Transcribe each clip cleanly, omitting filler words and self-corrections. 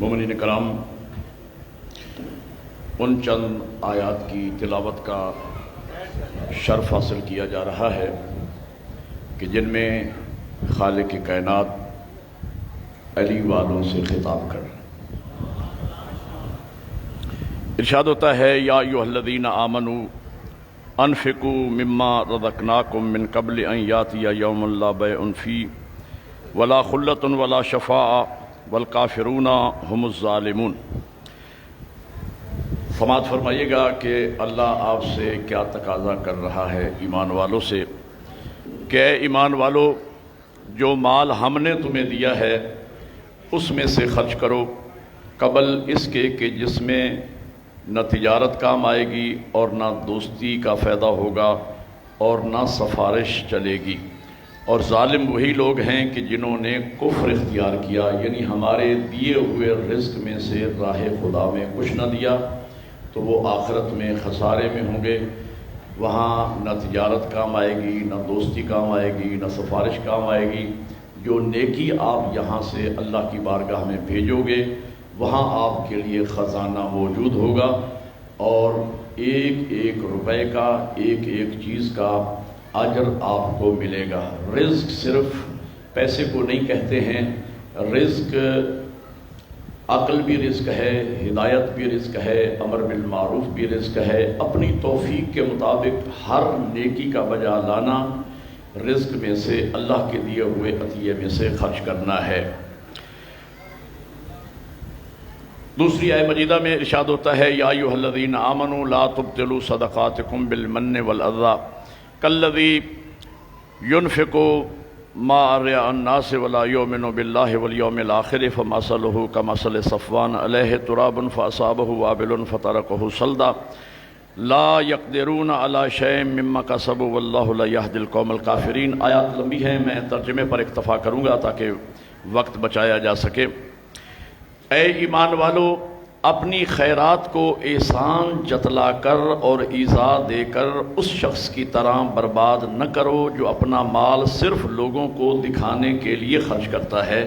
مومنین کرام، ان چند آیات کی تلاوت کا شرف حاصل کیا جا رہا ہے کہ جن میں خالق کائنات علی والوں سے خطاب کر ارشاد ہوتا ہے، یا ایھا الذین آمنوا انفقوا مما رزقناکم من قبل ان یاتی یوم لا بیع فیہ ولا خلۃ ولا شفاعۃ والکافرون هم الظالمون۔ سماعت فرمائیے گا کہ اللہ آپ سے کیا تقاضا کر رہا ہے ایمان والوں سے کہ اے ایمان والو، جو مال ہم نے تمہیں دیا ہے اس میں سے خرچ کرو قبل اس کے کہ جس میں نہ تجارت کام آئے گی اور نہ دوستی کا فائدہ ہوگا اور نہ سفارش چلے گی، اور ظالم وہی لوگ ہیں کہ جنہوں نے کفر اختیار کیا، یعنی ہمارے دیے ہوئے رزق میں سے راہ خدا میں کچھ نہ دیا تو وہ آخرت میں خسارے میں ہوں گے۔ وہاں نہ تجارت کام آئے گی، نہ دوستی کام آئے گی، نہ سفارش کام آئے گی۔ جو نیکی آپ یہاں سے اللہ کی بارگاہ میں بھیجو گے وہاں آپ کے لیے خزانہ موجود ہوگا، اور ایک ایک روپے کا، ایک ایک چیز کا اجر آپ کو ملے گا۔ رزق صرف پیسے کو نہیں کہتے ہیں، رزق عقل بھی رزق ہے، ہدایت بھی رزق ہے، امر بالمعروف بھی رزق ہے۔ اپنی توفیق کے مطابق ہر نیکی کا بجا لانا رزق میں سے، اللہ کے دیے ہوئے عطیے میں سے خرچ کرنا ہے۔ دوسری آیت مجیدہ میں ارشاد ہوتا ہے، یا ایھا الذین آمنوا لا تبطلوا صدقاتکم بالمن والاذی کالذی ينفق ما رئاء الناس ولا یؤمن باللہ والیوم الآخر فمثلہ کمثل صفوان علیہ تراب فاصابہ وابل فترکہ صلدا لا یقدرون علی شیء مما کسبوا واللہ لا یہدی القوم الکافرین۔ آیات لمبی ہیں، میں ترجمے پر اکتفا کروں گا تاکہ وقت بچایا جا سکے۔ اے ایمان والو، اپنی خیرات کو احسان جتلا کر اور ایذا دے کر اس شخص کی طرح برباد نہ کرو جو اپنا مال صرف لوگوں کو دکھانے کے لیے خرچ کرتا ہے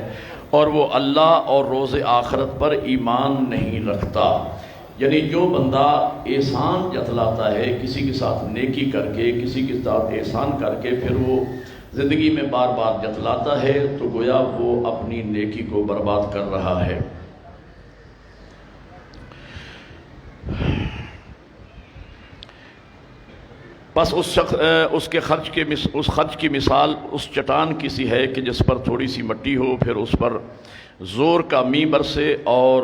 اور وہ اللہ اور روز آخرت پر ایمان نہیں رکھتا۔ یعنی جو بندہ احسان جتلاتا ہے کسی کے ساتھ نیکی کر کے، کسی کے ساتھ احسان کر کے پھر وہ زندگی میں بار بار جتلاتا ہے تو گویا وہ اپنی نیکی کو برباد کر رہا ہے۔ بس اس خرچ کی مثال اس چٹان کی سی ہے کہ جس پر تھوڑی سی مٹی ہو، پھر اس پر زور کا می برسے اور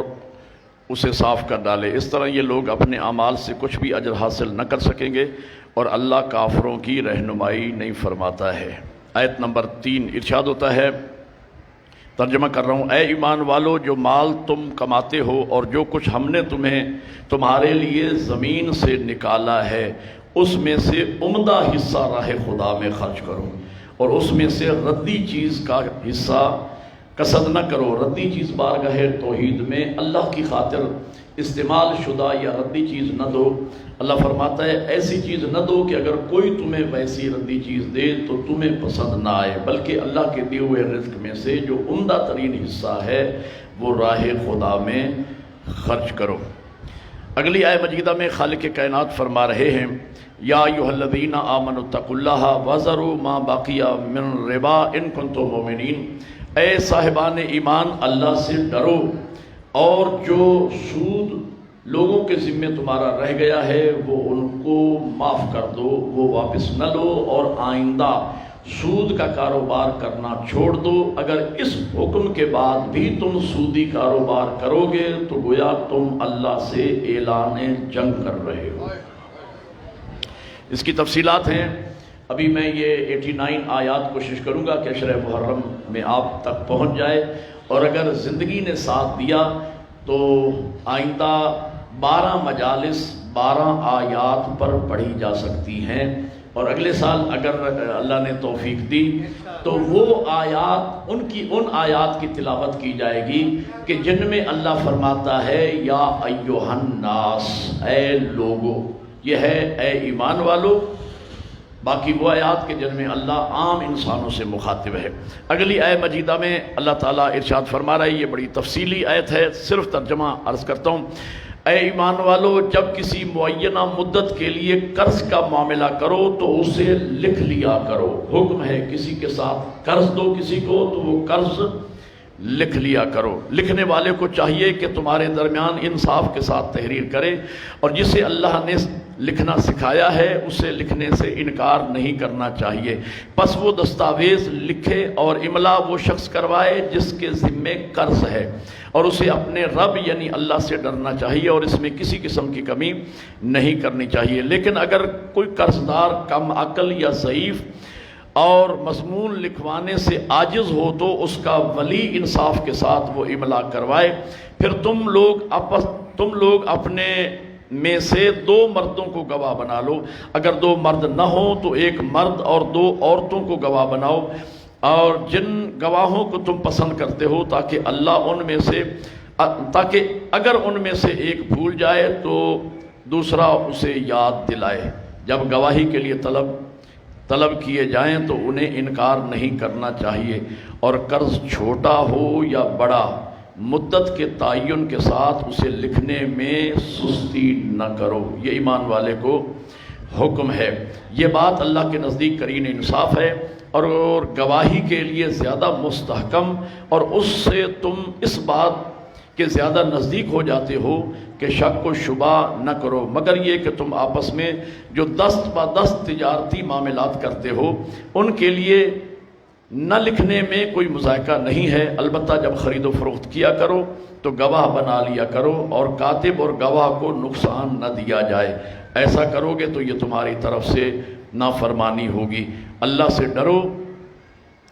اسے صاف کر ڈالے۔ اس طرح یہ لوگ اپنے اعمال سے کچھ بھی اجر حاصل نہ کر سکیں گے، اور اللہ کافروں کی رہنمائی نہیں فرماتا ہے۔ آیت نمبر 3 ارشاد ہوتا ہے، ترجمہ کر رہا ہوں، اے ایمان والو، جو مال تم کماتے ہو اور جو کچھ ہم نے تمہارے لیے زمین سے نکالا ہے اس میں سے عمدہ حصہ راہ خدا میں خرچ کرو، اور اس میں سے ردی چیز کا حصہ قصد نہ کرو۔ ردی چیز بارگاہ توحید میں اللہ کی خاطر استعمال شدہ یا ردی چیز نہ دو۔ اللہ فرماتا ہے ایسی چیز نہ دو کہ اگر کوئی تمہیں ویسی ردی چیز دے تو تمہیں پسند نہ آئے، بلکہ اللہ کے دیے ہوئے رزق میں سے جو عمدہ ترین حصہ ہے وہ راہ خدا میں خرچ کرو۔ اگلی آیت مجیدہ میں خالق کائنات فرما رہے ہیں، یا ایھا الذین آمنوا اتقوا اللہ وذروا ما بقی من الربا ان کنتم مؤمنین۔ اے صاحبان ایمان، اللہ سے ڈرو اور جو سود لوگوں کے ذمے تمہارا رہ گیا ہے وہ ان کو معاف کر دو، وہ واپس نہ لو، اور آئندہ سود کا کاروبار کرنا چھوڑ دو۔ اگر اس حکم کے بعد بھی تم سودی کاروبار کرو گے تو گویا تم اللہ سے اعلان جنگ کر رہے ہو۔ اس کی تفصیلات ہیں، ابھی میں یہ 89 آیات کوشش کروں گا کہ اشرِ محرم میں آپ تک پہنچ جائے، اور اگر زندگی نے ساتھ دیا تو آئندہ 12 مجالس 12 آیات پر پڑھی جا سکتی ہیں، اور اگلے سال اگر اللہ نے توفیق دی تو وہ آیات ان آیات کی تلاوت کی جائے گی کہ جن میں اللہ فرماتا ہے، یا ایھا الناس، اے لوگو، یہ ہے اے ایمان والو، باقی وہ آیات کے جن میں اللہ عام انسانوں سے مخاطب ہے۔ اگلی آیت مجیدہ میں اللہ تعالیٰ ارشاد فرما رہا ہے، یہ بڑی تفصیلی آیت ہے، صرف ترجمہ عرض کرتا ہوں۔ اے ایمان والو، جب کسی معینہ مدت کے لیے قرض کا معاملہ کرو تو اسے لکھ لیا کرو۔ حکم ہے کسی کے ساتھ قرض دو کسی کو تو وہ قرض لکھ لیا کرو۔ لکھنے والے کو چاہیے کہ تمہارے درمیان انصاف کے ساتھ تحریر کرے، اور جسے اللہ نے لکھنا سکھایا ہے اسے لکھنے سے انکار نہیں کرنا چاہیے۔ پس وہ دستاویز لکھے اور املا وہ شخص کروائے جس کے ذمے قرض ہے، اور اسے اپنے رب یعنی اللہ سے ڈرنا چاہیے، اور اس میں کسی قسم کی کمی نہیں کرنی چاہیے۔ لیکن اگر کوئی قرض دار کم عقل یا ضعیف اور مضمون لکھوانے سے عاجز ہو تو اس کا ولی انصاف کے ساتھ وہ املا کروائے۔ پھر تم لوگ اپنے میں سے 2 مردوں کو گواہ بنا لو، اگر 2 مرد نہ ہوں تو 1 مرد اور 2 عورتوں کو گواہ بناؤ، اور جن گواہوں کو تم پسند کرتے ہو، تاکہ اگر ان میں سے ایک بھول جائے تو دوسرا اسے یاد دلائے۔ جب گواہی کے لیے طلب کیے جائیں تو انہیں انکار نہیں کرنا چاہیے، اور قرض چھوٹا ہو یا بڑا مدت کے تعین کے ساتھ اسے لکھنے میں سستی نہ کرو۔ یہ ایمان والے کو حکم ہے۔ یہ بات اللہ کے نزدیک قرین انصاف ہے، اور گواہی کے لیے زیادہ مستحکم، اور اس سے تم اس بات کے زیادہ نزدیک ہو جاتے ہو کہ شک و شبہ نہ کرو، مگر یہ کہ تم آپس میں جو دست بدست تجارتی معاملات کرتے ہو ان کے لیے نہ لکھنے میں کوئی مذائقہ نہیں ہے، البتہ جب خرید و فروخت کیا کرو تو گواہ بنا لیا کرو، اور کاتب اور گواہ کو نقصان نہ دیا جائے۔ ایسا کرو گے تو یہ تمہاری طرف سے نافرمانی ہوگی۔ اللہ سے ڈرو،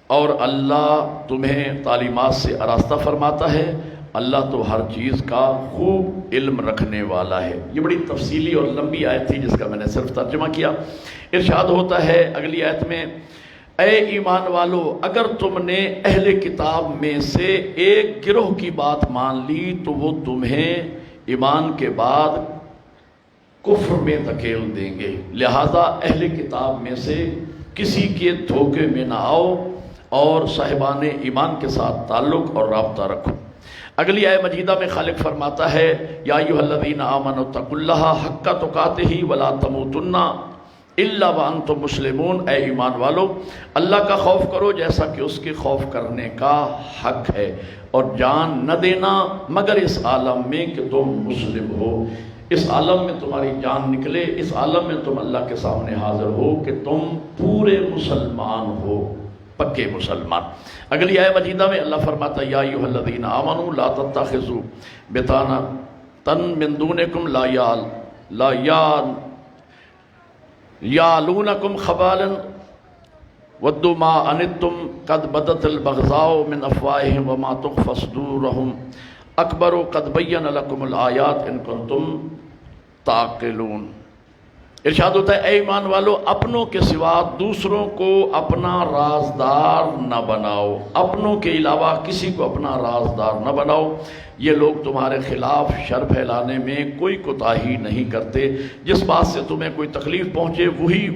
اور اللہ تمہیں تعلیمات سے آراستہ فرماتا ہے، اللہ تو ہر چیز کا خوب علم رکھنے والا ہے۔ یہ بڑی تفصیلی اور لمبی آیت تھی جس کا میں نے صرف ترجمہ کیا۔ ارشاد ہوتا ہے اگلی آیت میں، اے ایمان والو، اگر تم نے اہل کتاب میں سے ایک گروہ کی بات مان لی تو وہ تمہیں ایمان کے بعد کفر میں دھکیل دیں گے، لہذا اہل کتاب میں سے کسی کے دھوکے میں نہ آؤ، اور صاحبان ایمان کے ساتھ تعلق اور رابطہ رکھو۔ اگلی آیت مجیدہ میں خالق فرماتا ہے، یا ایھا الذین آمنوا اتقوا اللہ حق تقاتہ ولا تموتن الا وانتم مسلمون۔ اے ایمان والو، اللہ کا خوف کرو جیسا کہ اس کے خوف کرنے کا حق ہے، اور جان نہ دینا مگر اس عالم میں کہ تم مسلم ہو۔ اس عالم میں تمہاری جان نکلے، اس عالم میں تم اللہ کے سامنے حاضر ہو کہ تم پورے مسلمان ہو، پکے مسلمان۔ اگلی آیت مجیدہ میں اللہ فرماتا ہے، یا ایھا الذین آمنوا لا تتخذوا بطانۃ من دونکم لا یعلونکم خبالا ودوا ما عنتم قد بدت البغضاء من افواہہم وما تخفی صدورہم اکبر قد بین لکم الآیات ان کنتم تعقلون۔ ارشاد ہوتا ہے، اے ایمان والو، اپنوں کے سوا دوسروں کو اپنا رازدار نہ بناؤ، اپنوں کے علاوہ کسی کو اپنا رازدار نہ بناؤ۔ یہ لوگ تمہارے خلاف شر پھیلانے میں کوئی کوتاہی نہیں کرتے، جس بات سے تمہیں کوئی تکلیف پہنچے وہی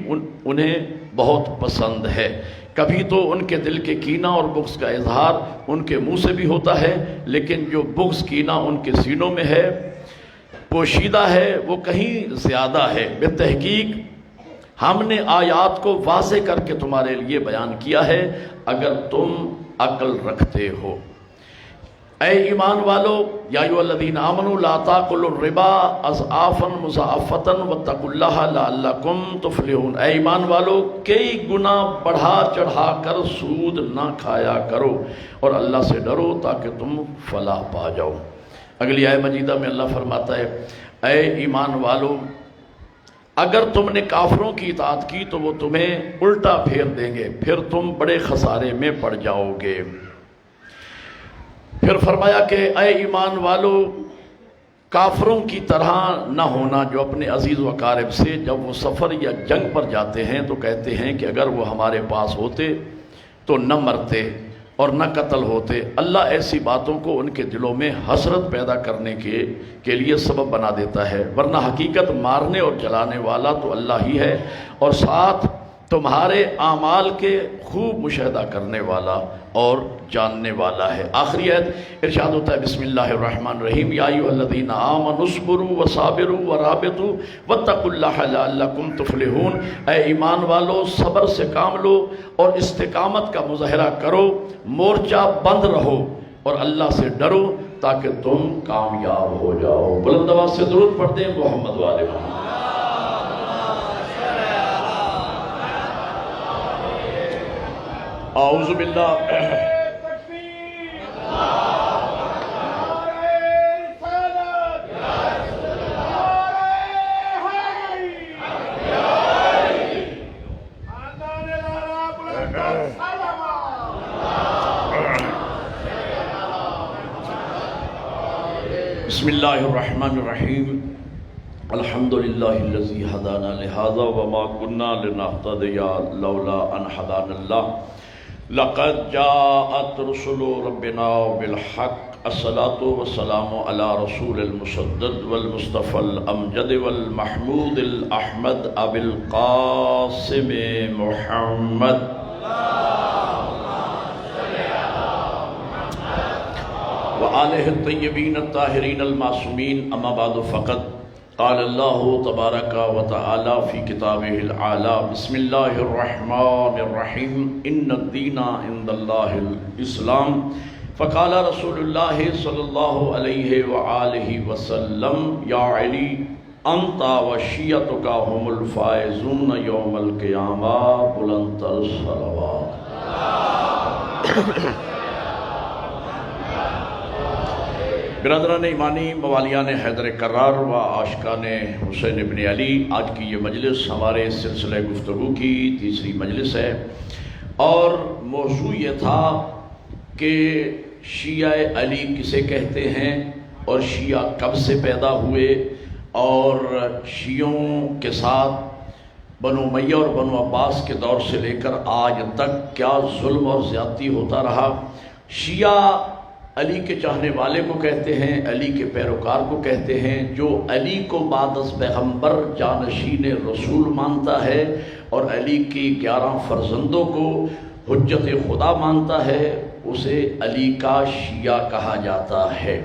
انہیں بہت پسند ہے۔ کبھی تو ان کے دل کے کینہ اور بغض کا اظہار ان کے منہ سے بھی ہوتا ہے، لیکن جو بغض کینہ ان کے سینوں میں ہے پوشیدہ ہے وہ کہیں زیادہ ہے۔ بالتحقیق ہم نے آیات کو واضح کر کے تمہارے لیے بیان کیا ہے اگر تم عقل رکھتے ہو۔ اے ایمان والو، یا ایھا الذین آمنوا لا تاکلوا الربا اضعافا مضاعفۃ واتقوا اللہ لعلکم تفلحون۔ اے ایمان والو، کئی گنا بڑھا چڑھا کر سود نہ کھایا کرو، اور اللہ سے ڈرو تاکہ تم فلاح پا جاؤ۔ اگلی آیت مجیدہ میں اللہ فرماتا ہے، اے ایمان والو، اگر تم نے کافروں کی اطاعت کی تو وہ تمہیں الٹا پھیر دیں گے، پھر تم بڑے خسارے میں پڑ جاؤ گے۔ پھر فرمایا کہ اے ایمان والو، کافروں کی طرح نہ ہونا جو اپنے عزیز و اقارب سے جب وہ سفر یا جنگ پر جاتے ہیں تو کہتے ہیں کہ اگر وہ ہمارے پاس ہوتے تو نہ مرتے اور نہ قتل ہوتے۔ اللہ ایسی باتوں کو ان کے دلوں میں حسرت پیدا کرنے کے لیے سبب بنا دیتا ہے، ورنہ حقیقت مارنے اور جلانے والا تو اللہ ہی ہے، اور ساتھ تمہارے اعمال کے خوب مشاہدہ کرنے والا اور جاننے والا ہے۔ آخری آیت ارشاد ہوتا ہے بسم اللہ الرحمن الرحیم یا ایھا الذین آمنوا اصبروا وصابروا ورابطوا واتقوا اللہ لعلکم تفلحون، اے ایمان والو صبر سے کام لو اور استقامت کا مظاہرہ کرو، مورچہ بند رہو اور اللہ سے ڈرو تاکہ تم کامیاب ہو جاؤ۔ بلند آواز سے درود پڑھتے ہیں محمد والے محمد۔ اعوذ باللہ بسم اللہ الرحمن الرحیم الحمدللہ الذی ہدانا لہذا وما كنا لنہتدی لولا ان ہدانا اللہ لقد جاءت رسل ربنا بالحق الصلاة والسلام على رسول المسدد والمصطفى الامجد والمحمود الاحمد ابی القاسم محمد وآلہ الطیبین الطاہرین المعصومین اما بعد فقط قال اللہ تبارک و تعالی فی کتابہ العالی بسم اللہ الرحمن الرحیم ان الدین عند اللہ الاسلام فقال رسول اللہ صلی اللہ علیہ وآلہ وسلم یا علی انت و شیعتک هم الفائزون یوم القیامہ بلند الصلوات۔ برادران ایمانی، موالیان حیدر کرار و عاشقان حسین ابن علی، آج کی یہ مجلس ہمارے سلسلہ گفتگو کی تیسری مجلس ہے اور موضوع یہ تھا کہ شیعہ علی کسے کہتے ہیں اور شیعہ کب سے پیدا ہوئے اور شیعوں کے ساتھ بنو امیہ اور بنو عباس کے دور سے لے کر آج تک کیا ظلم اور زیادتی ہوتا رہا۔ شیعہ علی کے چاہنے والے کو کہتے ہیں، علی کے پیروکار کو کہتے ہیں، جو علی کو بعد از پیغمبر جانشین رسول مانتا ہے اور علی کی 11 فرزندوں کو حجت خدا مانتا ہے، اسے علی کا شیعہ کہا جاتا ہے۔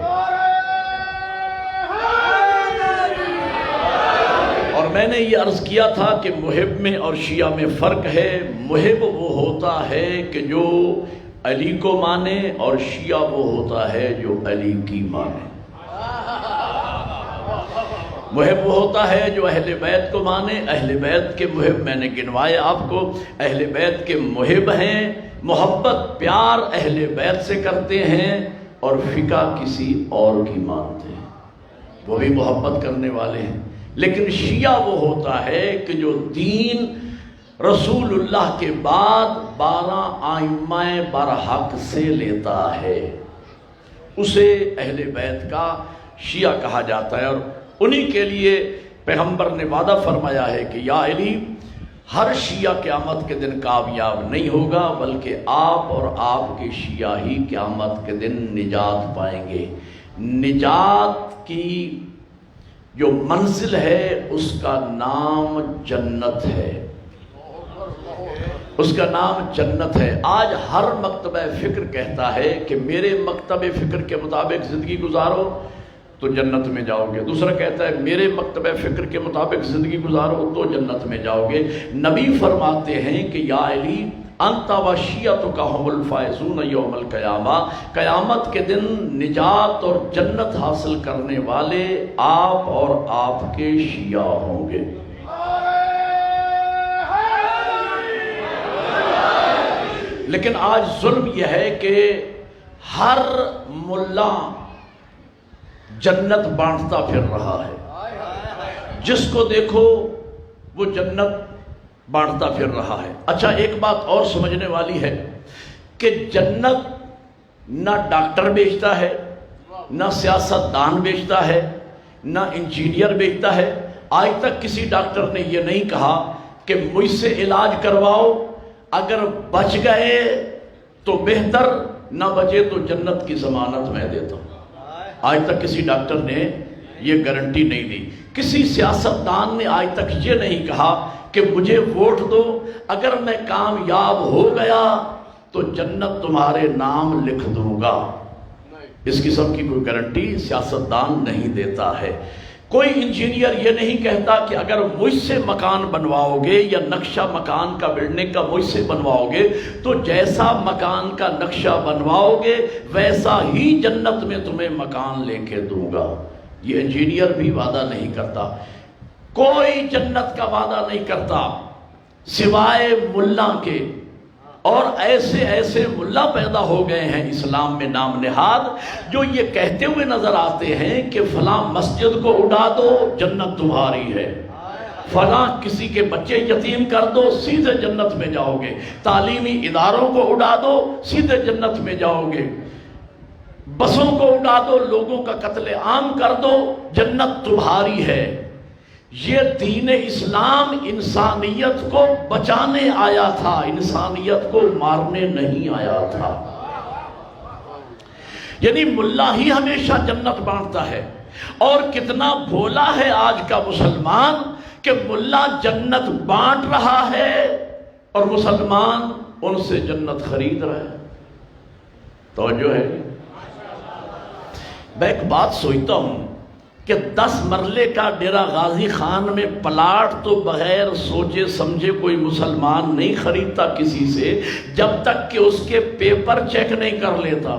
اور میں نے یہ عرض کیا تھا کہ محب میں اور شیعہ میں فرق ہے۔ محب وہ ہوتا ہے کہ جو علی کو مانے اور شیعہ وہ ہوتا ہے جو علی کی مانے۔ محب وہ ہوتا ہے جو اہل بیت کو مانے، اہل بیت کے محب میں نے گنوائے آپ کو، اہل بیت کے محب ہیں، محبت پیار اہل بیت سے کرتے ہیں اور فقہ کسی اور کی مانتے ہیں، وہ بھی محبت کرنے والے ہیں۔ لیکن شیعہ وہ ہوتا ہے کہ جو دین رسول اللہ کے بعد 12 ائمہ برحق سے لیتا ہے، اسے اہل بیت کا شیعہ کہا جاتا ہے۔ اور انہی کے لیے پیغمبر نے وعدہ فرمایا ہے کہ یا علی، ہر شیعہ قیامت کے دن کامیاب نہیں ہوگا بلکہ آپ اور آپ کے شیعہ ہی قیامت کے دن نجات پائیں گے۔ نجات کی جو منزل ہے اس کا نام جنت ہے، اس کا نام جنت ہے۔ آج ہر مکتبہ فکر کہتا ہے کہ میرے مکتبہ فکر کے مطابق زندگی گزارو تو جنت میں جاؤ گے، دوسرا کہتا ہے میرے مکتبہ فکر کے مطابق زندگی گزارو تو جنت میں جاؤ گے۔ نبی فرماتے ہیں کہ یا علی انت و شیعتک هم الفائزون یوم القیامہ، قیامت کے دن نجات اور جنت حاصل کرنے والے آپ اور آپ کے شیعہ ہوں گے۔ لیکن آج ظلم یہ ہے کہ ہر ملا جنت بانٹتا پھر رہا ہے، جس کو دیکھو وہ جنت بانٹتا پھر رہا ہے۔ اچھا، ایک بات اور سمجھنے والی ہے کہ جنت نہ ڈاکٹر بیچتا ہے، نہ سیاست دان بیچتا ہے، نہ انجینئر بیچتا ہے۔ آج تک کسی ڈاکٹر نے یہ نہیں کہا کہ مجھ سے علاج کرواؤ، اگر بچ گئے تو بہتر، نہ بچے تو جنت کی ضمانت میں دیتا ہوں۔ آج تک کسی ڈاکٹر نے یہ گارنٹی نہیں دی۔ کسی سیاستدان نے آج تک یہ نہیں کہا کہ مجھے ووٹ دو، اگر میں کامیاب ہو گیا تو جنت تمہارے نام لکھ دوں گا۔ اس قسم کی کوئی گارنٹی سیاستدان نہیں دیتا ہے۔ کوئی انجینئر یہ نہیں کہتا کہ اگر مجھ سے مکان بنواؤ گے یا نقشہ مکان کا بلڈنگ کا مجھ سے بنواؤ گے تو جیسا مکان کا نقشہ بنواؤ گے ویسا ہی جنت میں تمہیں مکان لے کے دوں گا۔ یہ انجینئر بھی وعدہ نہیں کرتا، کوئی جنت کا وعدہ نہیں کرتا سوائے ملا کے۔ اور ایسے ایسے ملا پیدا ہو گئے ہیں اسلام میں نام نہاد، جو یہ کہتے ہوئے نظر آتے ہیں کہ فلاں مسجد کو اڑا دو جنت تمہاری ہے، فلاں کسی کے بچے یتیم کر دو سیدھے جنت میں جاؤ گے، تعلیمی اداروں کو اڑا دو سیدھے جنت میں جاؤ گے، بسوں کو اڑا دو، لوگوں کا قتل عام کر دو، جنت تمہاری ہے۔ یہ دین اسلام انسانیت کو بچانے آیا تھا، انسانیت کو مارنے نہیں آیا تھا۔ یعنی ملا ہی ہمیشہ جنت بانٹتا ہے، اور کتنا بھولا ہے آج کا مسلمان کہ ملا جنت بانٹ رہا ہے اور مسلمان ان سے جنت خرید رہا ہے۔ توجہ ہے؟ میں ایک بات سوچتا ہوں کہ 10 مرلے کا ڈیرہ غازی خان میں پلاٹ تو بغیر سوچے سمجھے کوئی مسلمان نہیں خریدتا کسی سے جب تک کہ اس کے پیپر چیک نہیں کر لیتا۔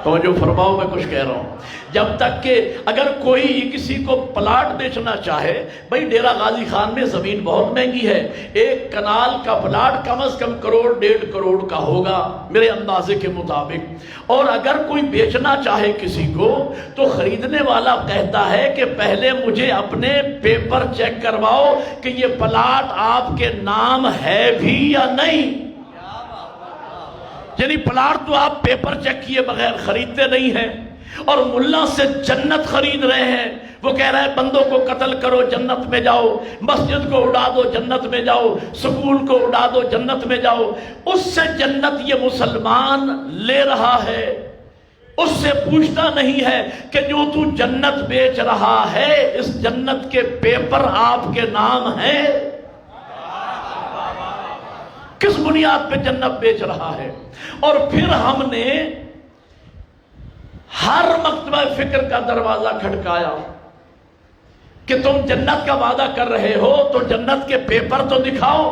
توجہ فرماؤ، میں کچھ کہہ رہا ہوں۔ جب تک کہ اگر کوئی کسی کو پلاٹ بیچنا چاہے، بھئی ڈیرہ غازی خان میں زمین بہت مہنگی ہے، 1 کنال کا پلاٹ کم از کم 1.5 کروڑ کا ہوگا میرے اندازے کے مطابق، اور اگر کوئی بیچنا چاہے کسی کو تو خریدنے والا کہتا ہے کہ پہلے مجھے اپنے پیپر چیک کرواؤ کہ یہ پلاٹ آپ کے نام ہے بھی یا نہیں۔ یعنی پلاٹ تو آپ پیپر چیک کیے بغیر خریدتے نہیں ہیں، اور ملا سے جنت خرید رہے ہیں۔ وہ کہہ رہا ہے بندوں کو قتل کرو جنت میں جاؤ، مسجد کو اڑا دو جنت میں جاؤ، سکول کو اڑا دو جنت میں جاؤ۔ اس سے جنت یہ مسلمان لے رہا ہے، اس سے پوچھتا نہیں ہے کہ جو تو جنت بیچ رہا ہے اس جنت کے پیپر آپ کے نام ہیں؟ کس بنیاد پہ جنت بیچ رہا ہے؟ اور پھر ہم نے ہر مکتبہ فکر کا دروازہ کھٹکایا کہ تم جنت کا وعدہ کر رہے ہو تو جنت کے پیپر تو دکھاؤ۔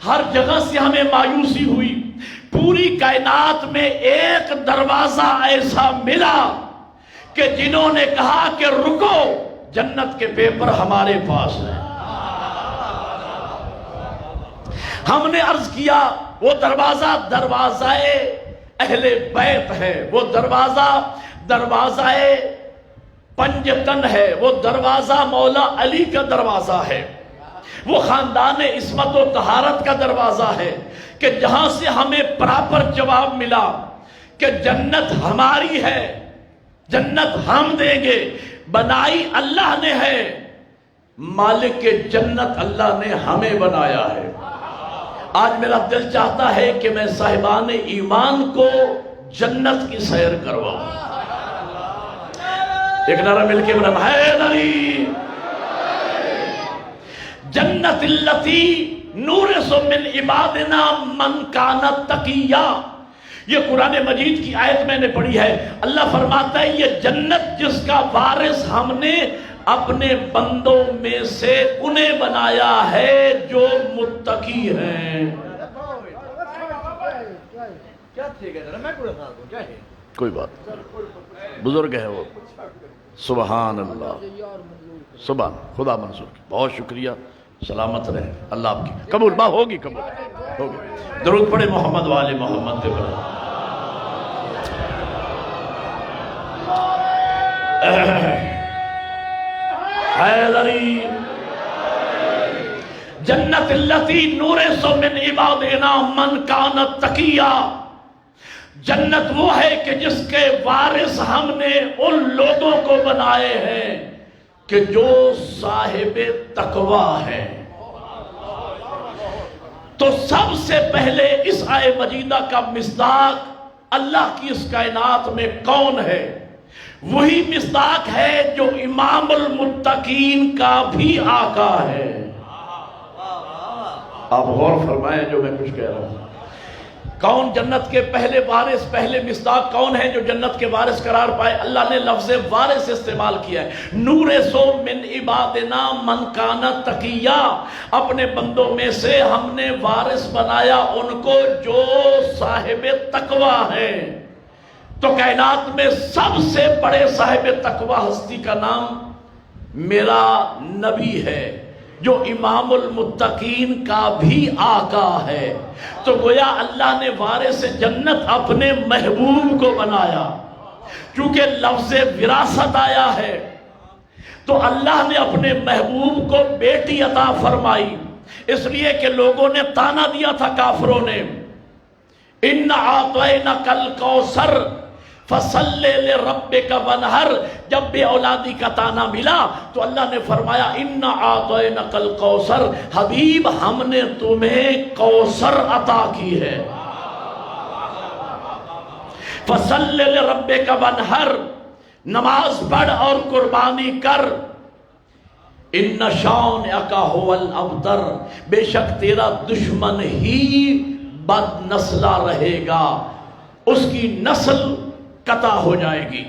ہر جگہ سے ہمیں مایوسی ہوئی، پوری کائنات میں ایک دروازہ ایسا ملا کہ جنہوں نے کہا کہ رکو، جنت کے پیپر ہمارے پاس ہیں۔ ہم نے عرض کیا وہ دروازہ اہل بیت ہے، وہ دروازہ پنجتن ہے، وہ دروازہ مولا علی کا دروازہ ہے، وہ خاندان عصمت و طہارت کا دروازہ ہے، کہ جہاں سے ہمیں پراپر جواب ملا کہ جنت ہماری ہے، جنت ہم دیں گے، بنائی اللہ نے ہے، مالک جنت اللہ نے ہمیں بنایا ہے۔ آج میرا دل چاہتا ہے کہ میں صاحبان ایمان کو جنت کی سیر کرواؤں۔ ایک نعرہ مل کے بنا حیدری جنت اللتی نورث من عبادنا من کانت تقیا۔ یہ قرآن مجید کی آیت میں نے پڑھی ہے، اللہ فرماتا ہے یہ جنت جس کا وارث ہم نے اپنے بندوں میں سے انہیں بنایا ہے جو متقی ہیں۔ کوئی بات بزرگ ہے وہ، سبحان اللہ، سبحان خدا منظور کی، بہت شکریہ، سلامت رہے، اللہ آپ کی قبول با ہوگی، قبول ہوگی۔ درود پڑھے محمد والے محمد کے پر۔ حیدری جنت اللتی نورث من عبادنا من کانت تقیا۔ جنت وہ ہے کہ جس کے وارث ہم نے ان لوگوں کو بنائے ہیں کہ جو صاحب تقوی ہیں۔ تو سب سے پہلے اس آیت مجیدہ کا مصداق اللہ کی اس کائنات میں کون ہے؟ وہی مصداق ہے جو امام المتقین کا بھی آقا ہے۔ آپ غور فرمائیں جو میں کچھ کہہ رہا ہوں۔ کون جنت کے پہلے وارث، پہلے مصداق کون ہے جو جنت کے وارث قرار پائے؟ اللہ نے لفظ وارث استعمال کیا ہے۔ نورثو من عبادنا من کان تقیا، اپنے بندوں میں سے ہم نے وارث بنایا ان کو جو صاحب تقوی ہے۔ تو کائنات میں سب سے بڑے صاحب تقوی ہستی کا نام میرا نبی ہے، جو امام المتقین کا بھی آقا ہے۔ تو گویا اللہ نے وارث جنت اپنے محبوب کو بنایا۔ چونکہ لفظ وراثت آیا ہے تو اللہ نے اپنے محبوب کو بیٹی عطا فرمائی، اس لیے کہ لوگوں نے تانا دیا تھا کافروں نے، ان اعطیناک الکوثر فصلی لربک وانحر۔ جب بے اولادی کا تانا ملا تو اللہ نے فرمایا انا اعطیناک الکوثر، حبیب ہم نے تمہیں کوثر عطا کی ہے۔ فصلی لربک وانحر، نماز پڑھ اور قربانی کر۔ ان شانئک ھو الابتر، بے شک تیرا دشمن ہی بد نسلہ رہے گا، اس کی نسل قطع ہو جائے گی۔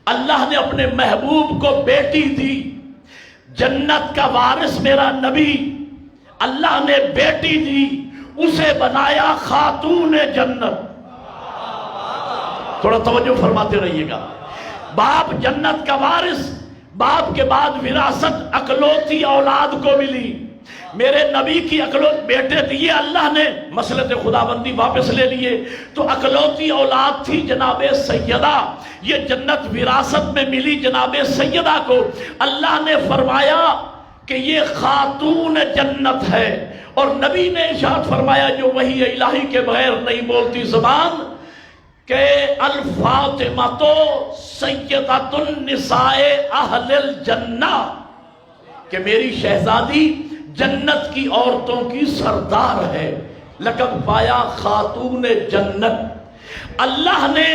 اللہ نے اپنے محبوب کو بیٹی دی، جنت کا وارث میرا نبی، اللہ نے بیٹی دی، اسے بنایا خاتون جنت۔ تھوڑا توجہ فرماتے رہیے گا۔ باپ جنت کا وارث، باپ کے بعد وراثت اکلوتی اولاد کو ملی۔ میرے نبی کی اکلوت بیٹے دیے اللہ نے، مسلط خداوندی واپس لے لیے، تو اکلوتی اولاد تھی جناب سیدہ، یہ جنت وراثت میں ملی جناب سیدہ کو۔ اللہ نے فرمایا کہ یہ خاتون جنت ہے، اور نبی نے ارشاد فرمایا جو وحی الہی کے بغیر نہیں بولتی زبان، کہ الفاطمہ سیدۃ النساء اہل الجنہ، کہ میری شہزادی جنت کی عورتوں کی سردار ہے، لقب پایا خاتون جنت۔ اللہ نے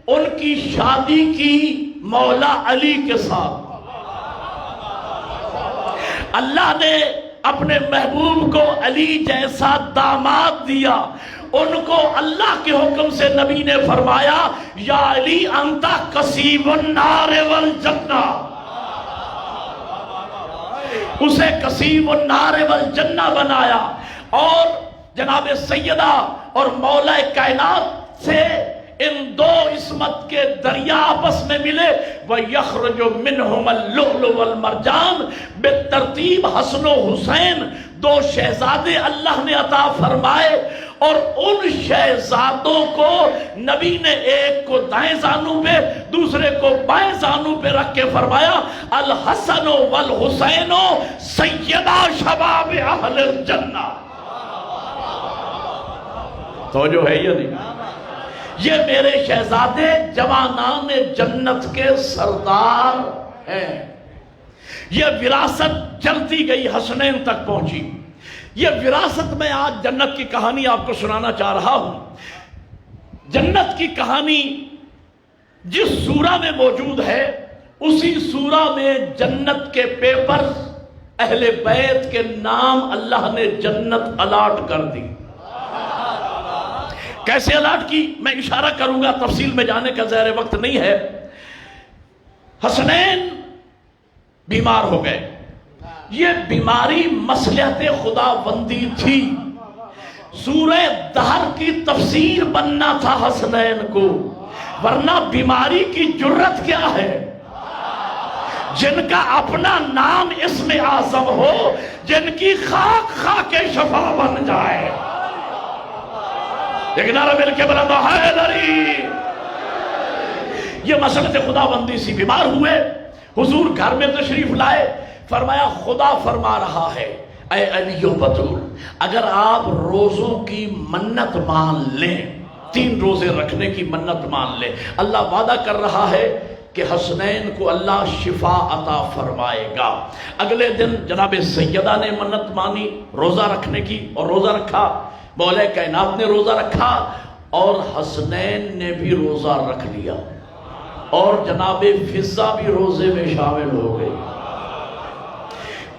ان کی شادی کی مولا علی کے ساتھ۔ اللہ نے اپنے محبوب کو علی جیسا داماد دیا، ان کو اللہ کے حکم سے نبی نے فرمایا یا علی انت کسیب النار والجنہ، اسے کسیب النار والجنہ بنایا۔ اور جناب سیدہ اور مولا کائنات سے ان دو عصمت کے دریا آپس میں ملے، وَيَخْرُجُ مِنْهُمَ اللُّؤْلُؤُ وَالْمَرْجَانُ، بالترتیب حسن و حسین دو شہزادے اللہ نے عطا فرمائے، اور ان شہزادوں کو نبی نے ایک کو دائیں زانو پہ دوسرے کو بائیں زانو پہ رکھ کے فرمایا الحسن والحسین سیدہ شباب اہل الجنہ۔ توجہ ہے یا نہیں؟ یہ میرے شہزادے جوانان جنت کے سردار ہیں۔ یہ وراثت چلتی گئی، حسنین تک پہنچی۔ یہ وراثت میں آج جنت کی کہانی آپ کو سنانا چاہ رہا ہوں۔ جنت کی کہانی جس سورہ میں موجود ہے اسی سورہ میں جنت کے پیپر اہل بیت کے نام اللہ نے جنت الاٹ کر دی۔ کیسے الاٹ کی میں اشارہ کروں گا، تفصیل میں جانے کا ظاہر وقت نہیں ہے۔ حسنین بیمار ہو گئے، یہ بیماری مصلحت خداوندی تھی، سورہ دہر کی تفسیر بننا تھا حسنین کو، ورنہ بیماری کی جرت کیا ہے؟ جن کا اپنا نام اسم اعظم ہو، جن کی خاک خاک شفا بن جائے۔ ایک نعرہ مل کے بلند حیدری۔ یہ مسلط خداوندی سی بیمار ہوئے، حضور گھر میں تشریف لائے، فرمایا خدا فرما رہا ہے اے علی و بطول، اگر آپ روزوں کی منت مان لیں، 3 روزے رکھنے کی منت مان لیں، اللہ وعدہ کر رہا ہے کہ حسنین کو اللہ شفا عطا فرمائے گا۔ اگلے دن جناب سیدہ نے منت مانی روزہ رکھنے کی، اور روزہ رکھا، مولا کائنات نے روزہ رکھا، اور حسنین نے بھی روزہ رکھ لیا۔ اور جناب فضہ بھی روزے میں شامل ہو گئی۔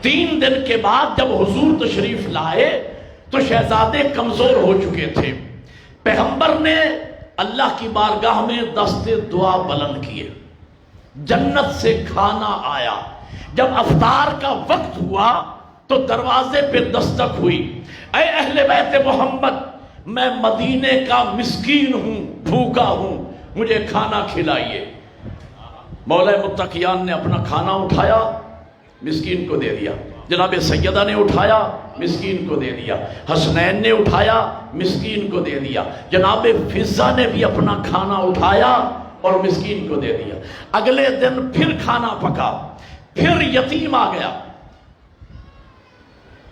3 دن کے بعد جب حضور تشریف لائے تو شہزادے کمزور ہو چکے تھے۔ پیغمبر نے اللہ کی بارگاہ میں دست دعا بلند کیے، جنت سے کھانا آیا۔ جب افطار کا وقت ہوا تو دروازے پہ دستک ہوئی، اے اہل بیت محمد، میں مدینے کا مسکین ہوں، بھوکا ہوں، مجھے کھانا کھلائیے۔ مولا متقیان نے اپنا کھانا اٹھایا، مسکین کو دے دیا۔ جناب سیدہ نے اٹھایا، مسکین کو دے دیا۔ حسنین نے اٹھایا، مسکین کو دے دیا۔ جناب فضہ نے بھی اپنا کھانا اٹھایا اور مسکین کو دے دیا۔ اگلے دن پھر کھانا پکا، پھر یتیم آ گیا،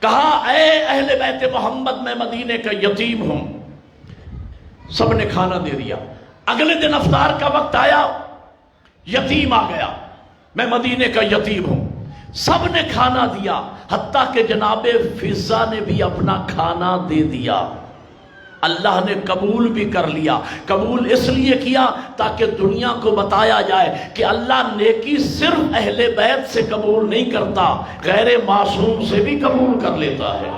کہا اے اہل بیت محمد، میں مدینے کا یتیم ہوں۔ سب نے کھانا دے دیا۔ اگلے دن افطار کا وقت آیا، یتیم آ گیا، میں مدینے کا یتیم ہوں۔ سب نے کھانا دیا، حتیٰ کہ جناب فضہ نے بھی اپنا کھانا دے دیا۔ اللہ نے قبول بھی کر لیا۔ قبول اس لیے کیا تاکہ دنیا کو بتایا جائے کہ اللہ نیکی صرف اہل بیت سے قبول نہیں کرتا، غیر معصوم سے بھی قبول کر لیتا ہے۔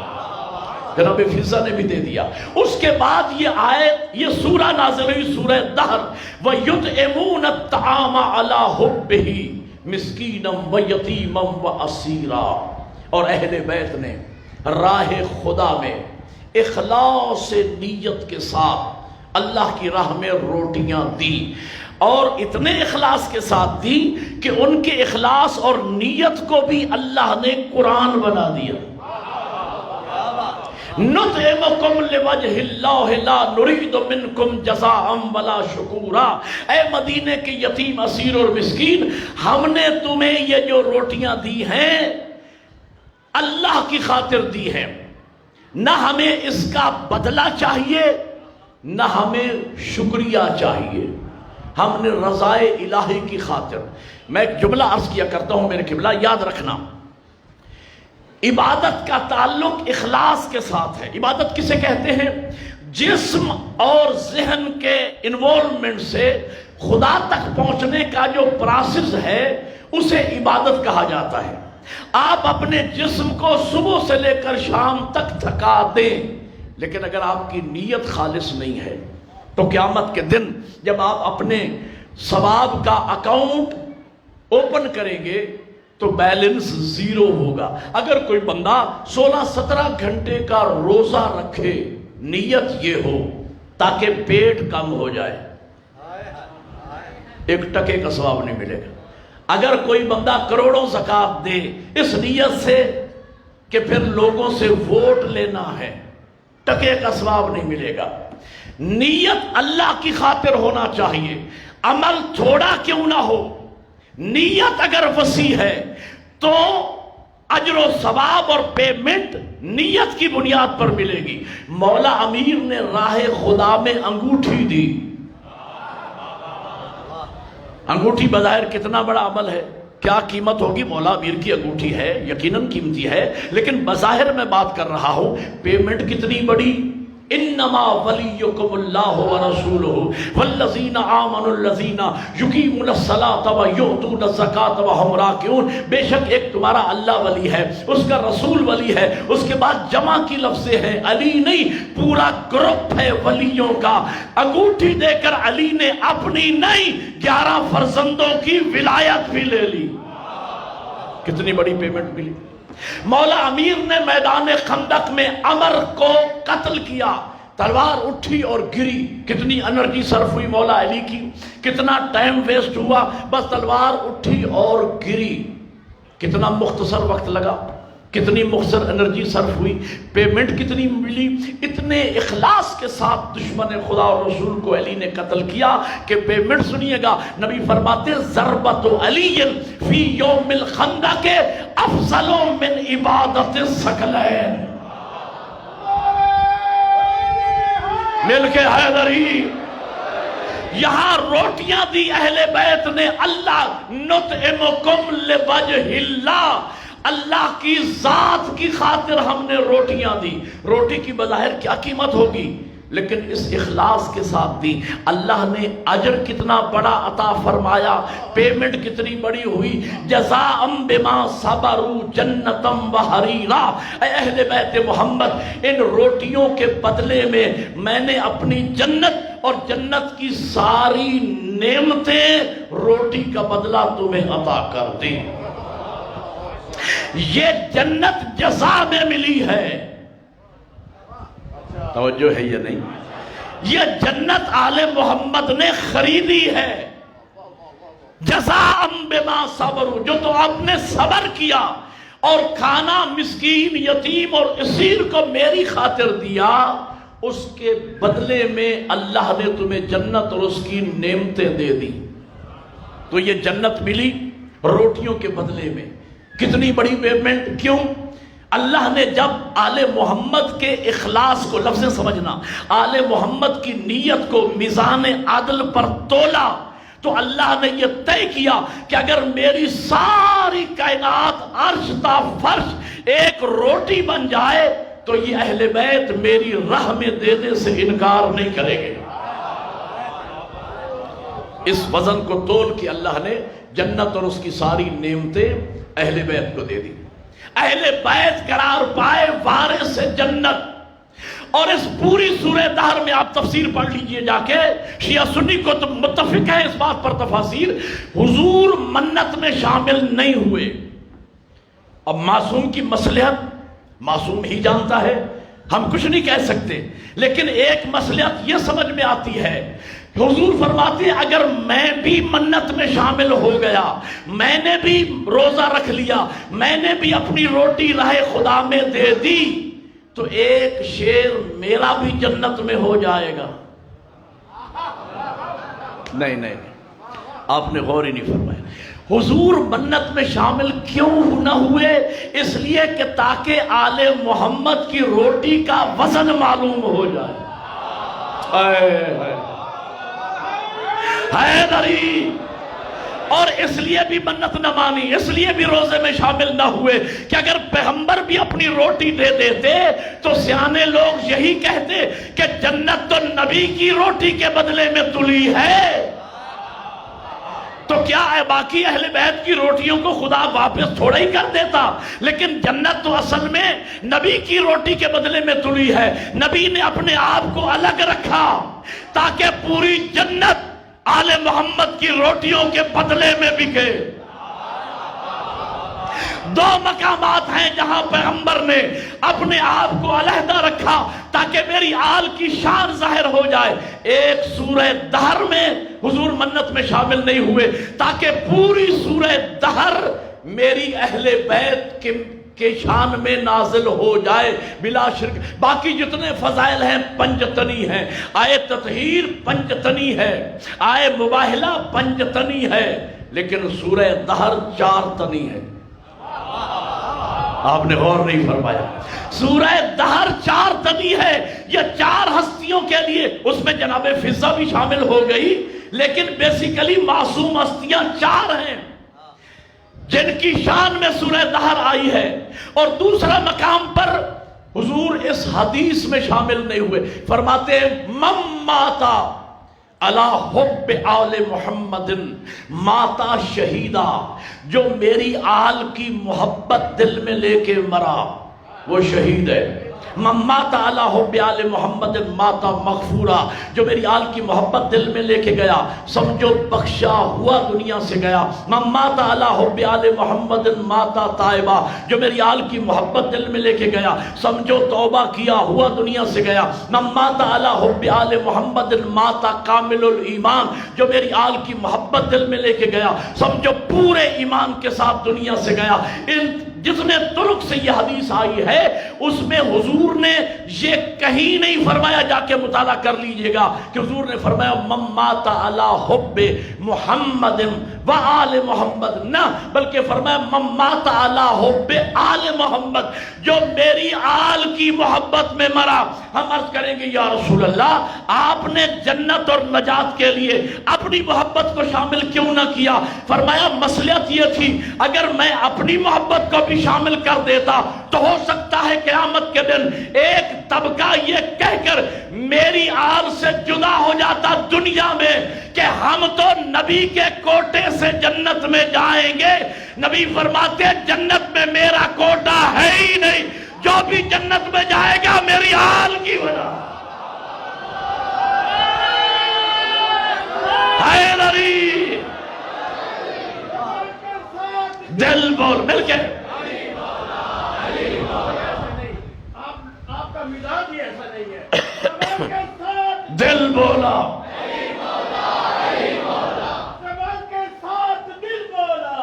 جناب فضہ نے بھی دے دیا۔ اس کے بعد یہ آیت، یہ سورہ نازل ہوئی، سورہ دہر، وَيُطْعِمُونَ الطَّعَامَ عَلَىٰ حُبِّهِ مِسْكِينًا وَيَتِيمًا وَأَسِيرًا۔ اور اہل بیت نے راہ خدا میں اخلاص نیت کے ساتھ اللہ کی راہ میں روٹیاں دی، اور اتنے اخلاص کے ساتھ دی کہ ان کے اخلاص اور نیت کو بھی اللہ نے قرآن بنا دیا۔ نُطْعِمُكُمْ لِوَجْهِ اللَّهِ لَا نُرِيدُ مِنْكُمْ جَزَاءً وَلَا شُكُورًا۔ اے مدینے کے یتیم، اسیر اور مسکین، ہم نے تمہیں یہ جو روٹیاں دی ہیں اللہ کی خاطر دی ہیں، نہ ہمیں اس کا بدلہ چاہیے، نہ ہمیں شکریہ چاہیے، ہم نے رضائے الہی کی خاطر۔ میں ایک جملہ عرض کیا کرتا ہوں میرے قبلہ، یاد رکھنا، عبادت کا تعلق اخلاص کے ساتھ ہے۔ عبادت کسے کہتے ہیں؟ جسم اور ذہن کے انوالومنٹ سے خدا تک پہنچنے کا جو پروسیس ہے اسے عبادت کہا جاتا ہے۔ آپ اپنے جسم کو صبح سے لے کر شام تک تھکا دیں، لیکن اگر آپ کی نیت خالص نہیں ہے تو قیامت کے دن جب آپ اپنے ثواب کا اکاؤنٹ اوپن کریں گے تو بیلنس زیرو ہوگا۔ اگر کوئی بندہ 16-17 گھنٹے کا روزہ رکھے، نیت یہ ہو تاکہ پیٹ کم ہو جائے، 1 ٹکے کا ثواب نہیں ملے گا۔ اگر کوئی بندہ کروڑوں زکوٰۃ دے اس نیت سے کہ پھر لوگوں سے ووٹ لینا ہے، ٹکے کا ثواب نہیں ملے گا۔ نیت اللہ کی خاطر ہونا چاہیے، عمل تھوڑا کیوں نہ ہو، نیت اگر وسیع ہے تو اجر و ثواب اور پیمنٹ نیت کی بنیاد پر ملے گی۔ مولا امیر نے راہ خدا میں انگوٹھی دی۔ انگوٹھی بظاہر کتنا بڑا عمل ہے، کیا قیمت ہوگی؟ مولا امیر کی انگوٹھی ہے، یقیناً قیمتی ہے، لیکن بظاہر میں بات کر رہا ہوں پیمنٹ کتنی بڑی۔ انما ولیکم اللہ ورسولہ والذین آمنوا الذین یقیمون الصلاۃ ویؤتون الزکاۃ وہم راکعون۔ بے شک ایک تمہارا اللہ ولی ہے، اس کا رسول ولی ہے، اس کے بعد جمع کی لفظیں ہیں، علی نہیں، پورا گروپ ہے ولیوں کا۔ انگوٹھی دے کر علی نے اپنی نہیں 11 فرزندوں کی ولایت بھی لے لی۔ کتنی بڑی پیمنٹ ملی۔ مولا امیر نے میدان خندق میں عمر کو قتل کیا، تلوار اٹھی اور گری، کتنی انرجی صرف ہوئی مولا علی کی، کتنا ٹائم ویسٹ ہوا، بس تلوار اٹھی اور گری، کتنا مختصر وقت لگا، کتنی مختصر انرجی صرف ہوئی، پیمنٹ کتنی ملی۔ اتنے اخلاص کے ساتھ دشمن خدا اور رسول کو علی نے قتل کیا کہ پیمنٹ سنیے گا، نبی فرماتے ضربت علی فی یوم الخندق افضل من عبادت الثقلین۔ مل کے حیدری، یہاں روٹیاں دی اہل بیت نے، اللہ نطعمکم لوجہ اللہ، اللہ کی ذات کی خاطر ہم نے روٹیاں دی۔ روٹی کی بظاہر کیا قیمت ہوگی، لیکن اس اخلاص کے ساتھ دی، اللہ نے اجر کتنا بڑا عطا فرمایا، پیمنٹ کتنی بڑی ہوئی، جزاء بما صبروا جنتا وحریرا۔ اے اہل بیت محمد، ان روٹیوں کے بدلے میں نے اپنی جنت اور جنت کی ساری نعمتیں روٹی کا بدلہ تمہیں عطا کر دی۔ یہ جنت جزا میں ملی ہے، توجہ ہے یا نہیں؟ یہ جنت آل محمد نے خریدی ہے، جزاء بما صبروا، جو تو آپ نے صبر کیا اور کھانا مسکین، یتیم اور اسیر کو میری خاطر دیا، اس کے بدلے میں اللہ نے تمہیں جنت اور اس کی نعمتیں دے دی۔ تو یہ جنت ملی روٹیوں کے بدلے میں، کتنی بڑی پیمنٹ! کیوں؟ اللہ نے جب آل محمد کے اخلاص کو، لفظ سمجھنا، آل محمد کی نیت کو میزان عدل پر تولا تو اللہ نے یہ طے کیا کہ اگر میری ساری کائنات عرش تا فرش ایک روٹی بن جائے تو یہ اہل بیت میری راہ میں دینے سے انکار نہیں کریں گے۔ اس وزن کو تول کے اللہ نے جنت اور اس کی ساری نعمتیں اہل بیت کو دے دی۔ اہل بیت قرار پائے وارث جنت۔ اور اس پوری سورہ دہر میں آپ تفسیر پڑھ لیجئے جا کے، شیعہ سنی کو تو متفق ہے اس بات پر تفاسیر، حضور منت میں شامل نہیں ہوئے۔ اب معصوم کی مصلحت معصوم ہی جانتا ہے، ہم کچھ نہیں کہہ سکتے، لیکن ایک مصلحت یہ سمجھ میں آتی ہے، حضور فرماتے ہیں اگر میں بھی منت میں شامل ہو گیا، میں نے بھی روزہ رکھ لیا، میں نے بھی اپنی روٹی راہ خدا میں دے دی، تو ایک شیر میرا بھی جنت میں ہو جائے گا۔ نہیں، آپ نے غور ہی نہیں فرمایا۔ حضور منت میں شامل کیوں نہ ہوئے؟ اس لیے کہ تاکہ آل محمد کی روٹی کا وزن معلوم ہو جائے۔ حیدری! اور اس لیے بھی منت نہ مانی، اس لیے بھی روزے میں شامل نہ ہوئے کہ اگر پیغمبر بھی اپنی روٹی دے دیتے تو سیانے لوگ یہی کہتے کہ جنت تو نبی کی روٹی کے بدلے میں تلی ہے، تو کیا ہے باقی اہل بیت کی روٹیوں کو خدا واپس تھوڑا ہی کر دیتا؟ لیکن جنت تو اصل میں نبی کی روٹی کے بدلے میں تلی ہے۔ نبی نے اپنے آپ کو الگ رکھا تاکہ پوری جنت آل محمد کی روٹیوں کے بدلے میں بکے۔ دو مقامات ہیں جہاں پیغمبر نے اپنے آپ کو علیحدہ رکھا تاکہ میری آل کی شان ظاہر ہو جائے۔ ایک سورہ دہر میں حضور منت میں شامل نہیں ہوئے تاکہ پوری سورہ دہر میری اہل بیت کے شان میں نازل ہو جائے بلا شرک۔ باقی جتنے فضائل ہیں پنجتنی ہیں، آئے تطہیر پنجتنی ہے، آئے مباہلہ پنجتنی ہے، لیکن سورہ دہر چار تنی ہے۔ آپ نے غور نہیں فرمایا، سورہ دہر چار تنی ہے، یہ چار ہستیوں کے لیے، اس میں جناب فضہ بھی شامل ہو گئی، لیکن بیسیکلی معصوم ہستیاں چار ہیں جن کی شان میں سورہ دہر آئی ہے۔ اور دوسرا مقام پر حضور اس حدیث میں شامل نہیں ہوئے، فرماتے ہیں من ماتا علی حب آل محمد ماتا شہیدہ، جو میری آل کی محبت دل میں لے کے مرا وہ شہید ہے۔ من ماتا علی حب آل محمد ماتا مغفورا، جو میری آل کی محبت دل میں لے کے گیا سمجھو بخشا ہوا دنیا سے گیا۔ من ماتا علی حب آل محمد ماتا تائبہ، جو میری آل کی محبت دل میں لے کے گیا سمجھو توبہ کیا ہوا دنیا سے گیا۔ من ماتا علی حب آل محمد ماتا کامل الایمان، جو میری آل کی محبت دل میں لے کے گیا سمجھو پورے ایمان کے ساتھ دنیا سے گیا۔ ان جتنے طرق سے یہ حدیث آئی ہے اس میں حضور نے یہ کہیں نہیں فرمایا، جا کے مطالعہ کر لیجئے گا کہ حضور نے فرمایا من مات علی حب محمد و آل محمد، نہ بلکہ فرمایا من مات علی حب آل محمد، جو میری آل کی محبت میں مرا۔ ہم عرض کریں گے یا رسول اللہ، آپ نے جنت اور نجات کے لیے اپنی محبت کو شامل کیوں نہ کیا؟ فرمایا مصلحت یہ تھی اگر میں اپنی محبت کو بھی شامل کر دیتا تو ہو سکتا ہے قیامت کے دن ایک طبقہ یہ کہہ کر میری آل سے جدا ہو جاتا دنیا میں کہ ہم تو نبی کے کوٹے سے جنت میں جائیں گے، نبی فرماتے جنت میں میرا کوٹا ہے ہی نہیں، جو بھی جنت میں جائے گا میری آل کی وجہ۔ حیدری دل بول مل کے آپ کا مزاج ہی ایسا نہیں ہے۔ دل بولا، زبان کے ساتھ دل بولا،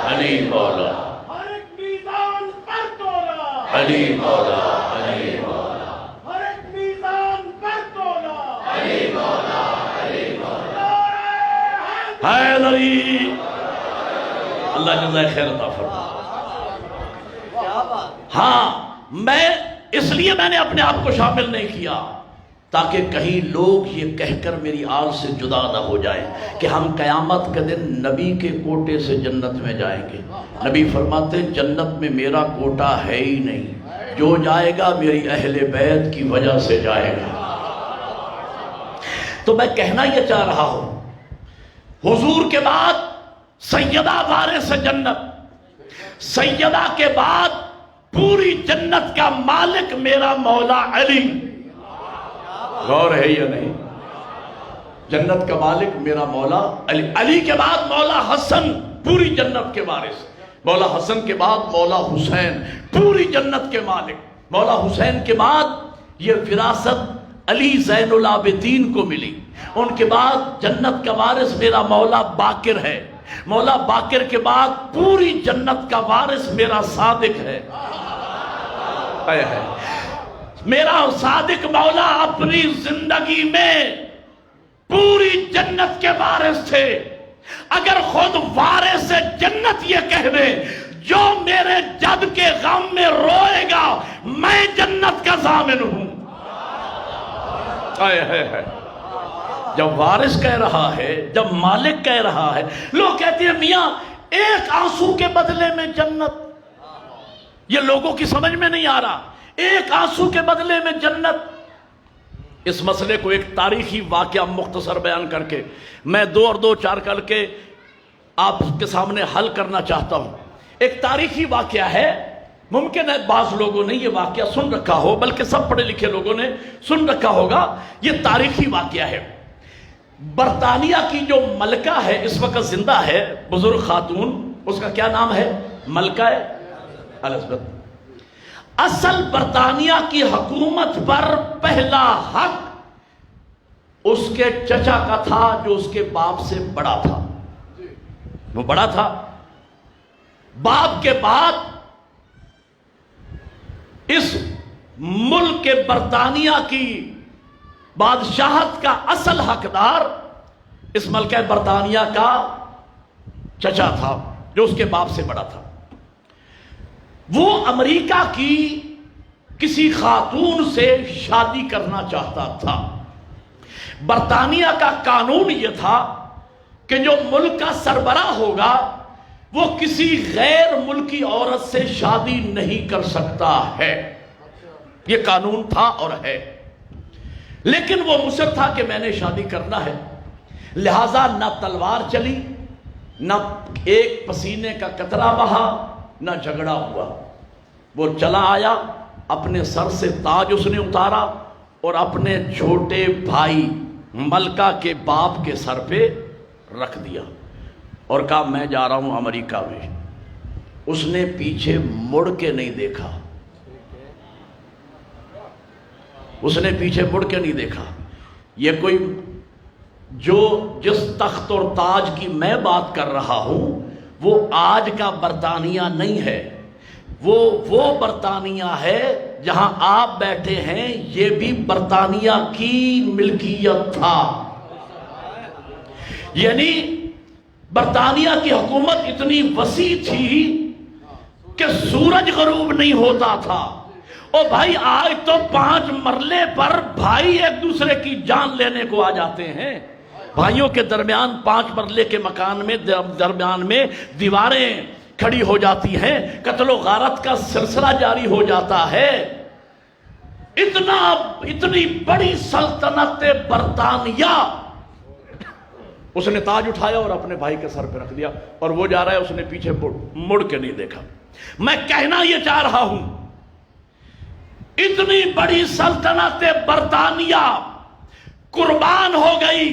علی مولا، ہر ایک میزان پر تولا، علی مولا، علی مولا، ہر ایک میزان پر تولا، حیدری اللہ جزائے خیر عطا فرمائے۔ ہاں اس لیے میں نے اپنے آپ کو شامل نہیں کیا تاکہ کہیں لوگ یہ کہہ کر میری آل سے جدا نہ ہو جائیں کہ ہم قیامت کے دن نبی کے کوٹے سے جنت میں جائیں گے۔ نبی فرماتے جنت میں میرا کوٹا ہے ہی نہیں، جو جائے گا میری اہل بیت کی وجہ سے جائے گا۔ تو میں کہنا یہ چاہ رہا ہوں، حضور کے بعد سیدہ وارث جنت، سیدہ کے بعد پوری جنت کا مالک میرا مولا علی، غور ہے یا نہیں؟ جنت کا مالک میرا مولا علی، علی کے بعد مولا حسن پوری جنت کے وارث، مولا حسن کے بعد مولا حسین پوری جنت کے مالک، مولا حسین کے بعد یہ وراثت علی زین العابدین کو ملی، ان کے بعد جنت کا وارث میرا مولا باقر ہے، مولا باقر کے بعد پوری جنت کا وارث میرا صادق ہے۔ میرا صادق مولا اپنی زندگی میں پوری جنت کے وارث تھے۔ اگر خود وارث جنت یہ کہہ دے جو میرے جد کے غم میں روئے گا میں جنت کا ضامن ہوں۔ جب وارث کہہ رہا ہے، جب مالک کہہ رہا ہے، لوگ کہتے ہیں میاں ایک آنسو کے بدلے میں جنت، یہ لوگوں کی سمجھ میں نہیں آ رہا، ایک آنسو کے بدلے میں جنت۔ اس مسئلے کو ایک تاریخی واقعہ مختصر بیان کر کے میں 2 اور 2 4 کر کے آپ کے سامنے حل کرنا چاہتا ہوں۔ ایک تاریخی واقعہ ہے، ممکن ہے بعض لوگوں نے یہ واقعہ سن رکھا ہو، بلکہ سب پڑھے لکھے لوگوں نے سن رکھا ہوگا۔ یہ تاریخی واقعہ ہے۔ برطانیہ کی جو ملکہ ہے، اس وقت زندہ ہے، بزرگ خاتون، اس کا کیا نام ہے؟ ملکہ الزبتھ۔ اصل برطانیہ کی حکومت پر پہلا حق اس کے چچا کا تھا جو اس کے باپ سے بڑا تھا، وہ بڑا تھا۔ باپ کے بعد اس ملک کے برطانیہ کی بادشاہت کا اصل حقدار اس ملکہ برطانیہ کا چچا تھا جو اس کے باپ سے بڑا تھا۔ وہ امریکہ کی کسی خاتون سے شادی کرنا چاہتا تھا۔ برطانیہ کا قانون یہ تھا کہ جو ملک کا سربراہ ہوگا وہ کسی غیر ملکی عورت سے شادی نہیں کر سکتا ہے، یہ قانون تھا اور ہے۔ لیکن وہ مصر تھا کہ میں نے شادی کرنا ہے، لہٰذا نہ تلوار چلی، نہ ایک پسینے کا قطرہ بہا، نہ جھگڑا ہوا۔ وہ چلا آیا، اپنے سر سے تاج اس نے اتارا اور اپنے چھوٹے بھائی ملکہ کے باپ کے سر پہ رکھ دیا اور کہا میں جا رہا ہوں امریکہ میں۔ اس نے پیچھے مڑ کے نہیں دیکھا، اس نے پیچھے مڑ کے نہیں دیکھا۔ یہ کوئی جس تخت اور تاج کی میں بات کر رہا ہوں وہ آج کا برطانیہ نہیں ہے، وہ برطانیہ ہے جہاں آپ بیٹھے ہیں، یہ بھی برطانیہ کی ملکیت تھا۔ یعنی برطانیہ کی حکومت اتنی وسیع تھی کہ سورج غروب نہیں ہوتا تھا۔ او بھائی آج تو 5 مرلے پر بھائی ایک دوسرے کی جان لینے کو آ جاتے ہیں، بھائیوں کے درمیان 5 مرلے کے مکان میں درمیان میں دیواریں کھڑی ہو جاتی ہیں، قتل و غارت کا سلسلہ جاری ہو جاتا ہے۔ اتنی بڑی سلطنت برطانیہ، اس نے تاج اٹھایا اور اپنے بھائی کے سر پہ رکھ دیا، اور وہ جا رہا ہے، اس نے پیچھے مڑ کے نہیں دیکھا۔ میں کہنا یہ چاہ رہا ہوں، اتنی بڑی سلطنت برطانیہ قربان ہو گئی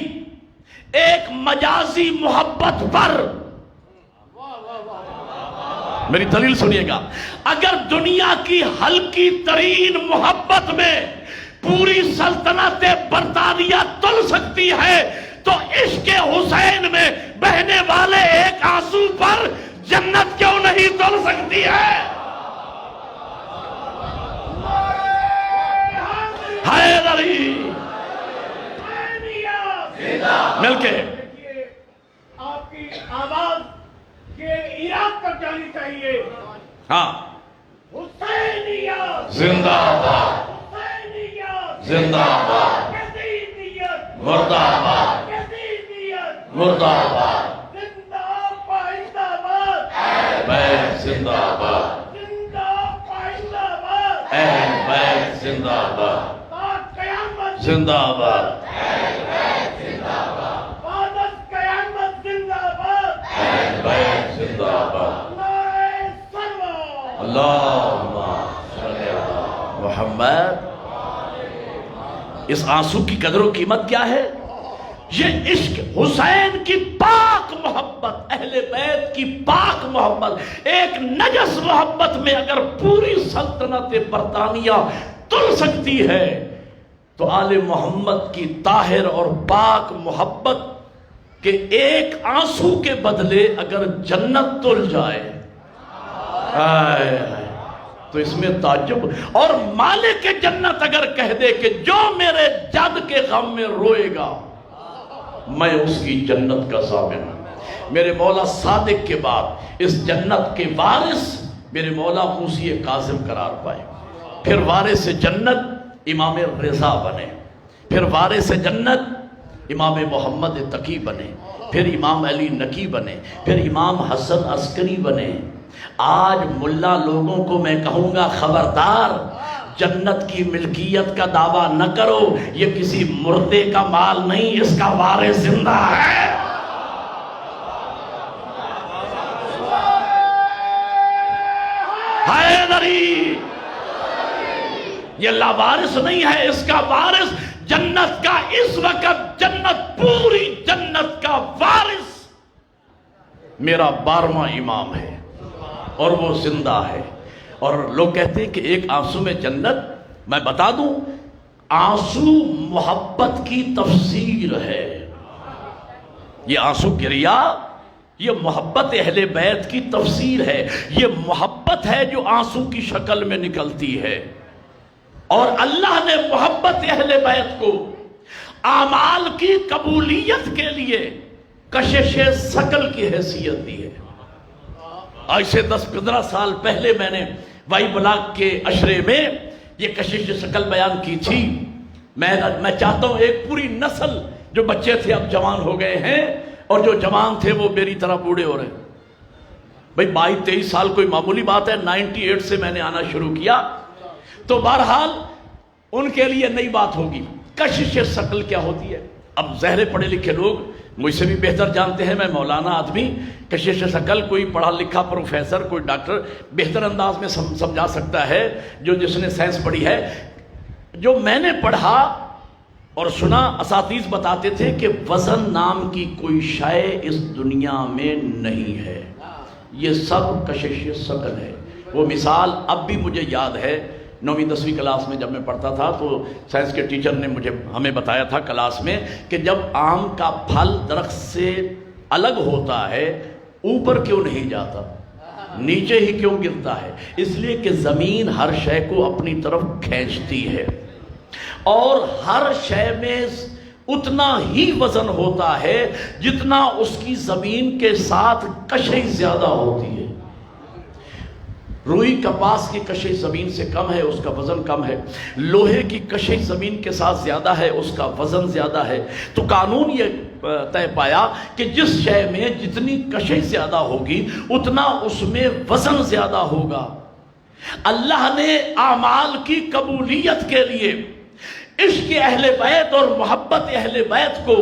ایک مجازی محبت پر۔ میری دلیل سنیے گا، اگر دنیا کی ہلکی ترین محبت میں پوری سلطنت برطانیہ تل سکتی ہے تو عشق حسین میں بہنے والے ایک آنسو پر جنت کیوں نہیں تل سکتی ہے؟ حیدری مل کے آپ کی آواز کے عراق تک جانی چاہیے۔ ہاں، حسینیت زندہ باد، حسینیت زندہ باد، یزیدیت مردہ باد، یزیدیت مردہ باد، زندہ پائندہ باد، اہل بیت زندہ باد، زندہ پائندہ باد، اہل بیت زندہ باد، تا قیامت زندہ باد، بعد از قیامت زندہ باد، اہل بیت زندہ باد۔ نعرہ سلوات۔ اللہم صلی علی محمد۔ اس آنسو کی قدر و قیمت کیا ہے؟ یہ عشق حسین کی پاک محبت، اہل بیت کی پاک محبت، ایک نجس محبت میں اگر پوری سلطنت برطانیہ تل سکتی ہے تو آل محمد کی طاہر اور پاک محبت کے ایک آنسو کے بدلے اگر جنت تل جائے تو اس میں تعجب۔ اور مالک جنت اگر کہہ دے کہ جو میرے جد کے غم میں روئے گا میں اس کی جنت کا ضامن ہوں۔ میرے مولا صادق کے بعد اس جنت کے وارث میرے مولا موسی کاظم قرار پائے، پھر وارث جنت امام رضا بنے، پھر وارث جنت امام محمد تقی بنے، پھر امام علی نقی بنے، پھر امام حسن عسکری بنے۔ آج ملا لوگوں کو میں کہوں گا خبردار، جنت کی ملکیت کا دعویٰ نہ کرو، یہ کسی مردے کا مال نہیں، اس کا وارث زندہ ہے۔ حیدری یہ لاوارث نہیں ہے، اس کا وارث جنت کا، اس وقت جنت، پوری جنت کا وارث میرا 12واں امام ہے اور وہ زندہ ہے۔ اور لوگ کہتے ہیں کہ ایک آنسو میں جنت، میں بتا دوں آنسو محبت کی تفسیر ہے۔ یہ آنسو گریا یہ محبت اہل بیت کی تفسیر ہے، یہ محبت ہے جو آنسو کی شکل میں نکلتی ہے۔ اور اللہ نے محبت اہل بیت کو اعمال کی قبولیت کے لیے کشش ثقل کی حیثیت دی ہے۔ آج سے 10-15 سال پہلے میں نے وائی بلاک کے عشرے میں یہ کشش ثقل بیان کی تھی۔ میں چاہتا ہوں ایک پوری نسل، جو بچے تھے اب جوان ہو گئے ہیں اور جو جوان تھے وہ میری طرح بوڑھے ہو رہے ہیں۔ بھئی 22-23 سال کوئی معمولی بات ہے، 98 سے میں نے آنا شروع کیا، تو بہرحال ان کے لیے نئی بات ہوگی۔ کشش ثقل کیا ہوتی ہے؟ اب ظاہر پڑھے لکھے لوگ مجھ سے بھی بہتر جانتے ہیں، میں مولانا آدمی، کشش ثقل کوئی پڑھا لکھا پروفیسر، کوئی ڈاکٹر بہتر انداز میں سمجھا سکتا ہے، جس نے سائنس پڑھی ہے۔ جو میں نے پڑھا اور سنا، اساتذہ بتاتے تھے کہ وزن نام کی کوئی شے اس دنیا میں نہیں ہے، یہ سب کشش ثقل ہے۔ وہ مثال اب بھی مجھے یاد ہے، 9ویں 10ویں کلاس میں جب میں پڑھتا تھا تو سائنس کے ٹیچر نے ہمیں بتایا تھا کلاس میں کہ جب آم کا پھل درخت سے الگ ہوتا ہے اوپر کیوں نہیں جاتا، نیچے ہی کیوں گرتا ہے؟ اس لیے کہ زمین ہر شے کو اپنی طرف کھینچتی ہے، اور ہر شے میں اتنا ہی وزن ہوتا ہے جتنا اس کی زمین کے ساتھ کشش زیادہ ہوتی ہے۔ روئی کپاس کی کشش زمین سے کم ہے، اس کا وزن کم ہے۔ لوہے کی کشش زمین کے ساتھ زیادہ ہے، اس کا وزن زیادہ ہے۔ تو قانون یہ طے پایا کہ جس شے میں جتنی کشش زیادہ ہوگی اتنا اس میں وزن زیادہ ہوگا۔ اللہ نے اعمال کی قبولیت کے لیے عشق اہل بیت اور محبت اہل بیت کو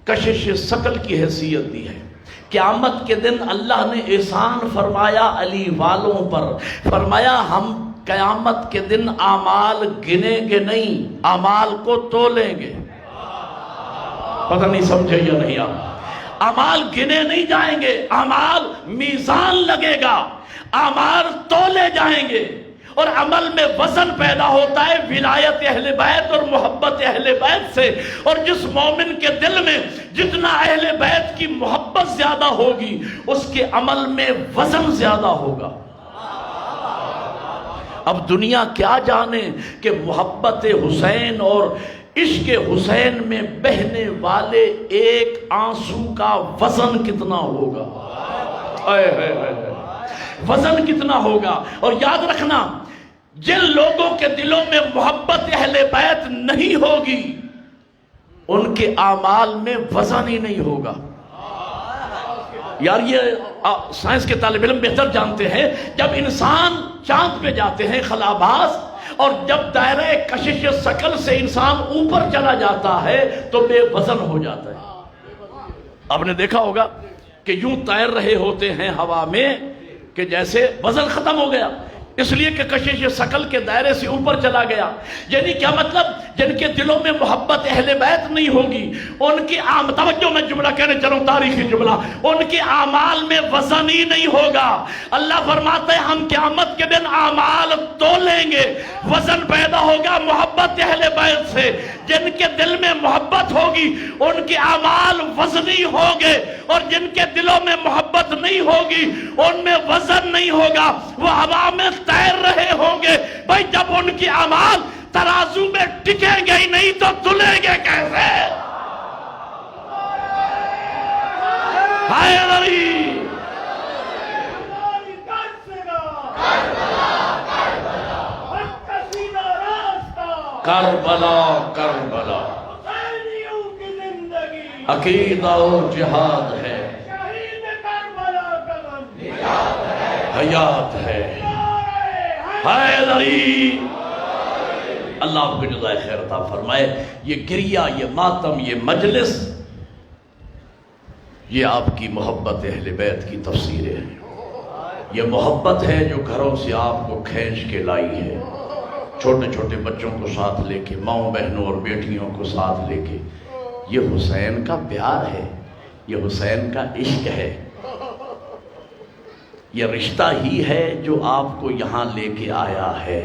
کشش ثقل کی حیثیت دی ہے۔ قیامت کے دن اللہ نے احسان فرمایا علی والوں پر، فرمایا ہم قیامت کے دن اعمال گنیں گے نہیں، اعمال کو تولیں گے۔ پتہ نہیں سمجھے یا نہیں آپ؟ اعمال گنے نہیں جائیں گے، اعمال میزان لگے گا، اعمال تولے جائیں گے، اور عمل میں وزن پیدا ہوتا ہے ولایت اہل بیت اور محبت اہل بیت سے۔ اور جس مومن کے دل میں جتنا اہل بیت کی محبت زیادہ ہوگی اس کے عمل میں وزن زیادہ ہوگا۔ اب دنیا کیا جانے کہ محبت حسین اور عشق حسین میں بہنے والے ایک آنسو کا وزن کتنا ہوگا، وزن کتنا ہوگا۔ اور یاد رکھنا، جن لوگوں کے دلوں میں محبت اہل بیت نہیں ہوگی ان کے اعمال میں وزن ہی نہیں ہوگا۔ یار یہ سائنس کے طالب علم بہتر جانتے ہیں، جب انسان چاند پہ جاتے ہیں خلاباز، اور جب دائرہ کشش ثقل سے انسان اوپر چلا جاتا ہے تو بے وزن ہو جاتا ہے۔ آپ نے دیکھا ہوگا کہ یوں تیر رہے ہوتے ہیں ہوا میں کہ جیسے وزن ختم ہو گیا، اس لیے کہ کشش ثقل کے دائرے سے اوپر چلا گیا۔ یعنی کیا مطلب؟ جن کے دلوں میں محبت اہل بیت نہیں ہوگی ان کی توجہ میں جملہ کہنے چلوں، تاریخی جملہ، ان کے اعمال میں وزن ہی نہیں ہوگا۔ اللہ فرماتا ہے ہم قیامت کے دن اعمال تولیں گے، وزن پیدا ہوگا محبت اہل بیت سے۔ جن کے دل میں محبت ہوگی ان کے اعمال وزنی ہوں گے، اور جن کے دلوں میں محبت نہیں ہوگی ان میں وزن نہیں ہوگا، وہ ہوا میں تیر رہے ہوں گے۔ بھائی جب ان کی اعمال ترازو میں ٹکیں گے ہی نہیں تو تلیں گے کیسے؟ ہائے علی کربلا کربلا عقیدہ و جہاد ہے، حیات ہے۔ ہائے علی اللہ آپ کو جزائے خیر عطا فرمائے۔ یہ گریہ، یہ ماتم، یہ مجلس، یہ آپ کی محبت اہل بیت کی تفسیریں ہیں۔ یہ محبت ہے جو گھروں سے آپ کو کھینچ کے لائی ہے، چھوٹے چھوٹے بچوں کو ساتھ لے کے، ماؤں بہنوں اور بیٹیوں کو ساتھ لے کے۔ یہ حسین کا پیار ہے، یہ حسین کا عشق ہے، یہ رشتہ ہی ہے جو آپ کو یہاں لے کے آیا ہے۔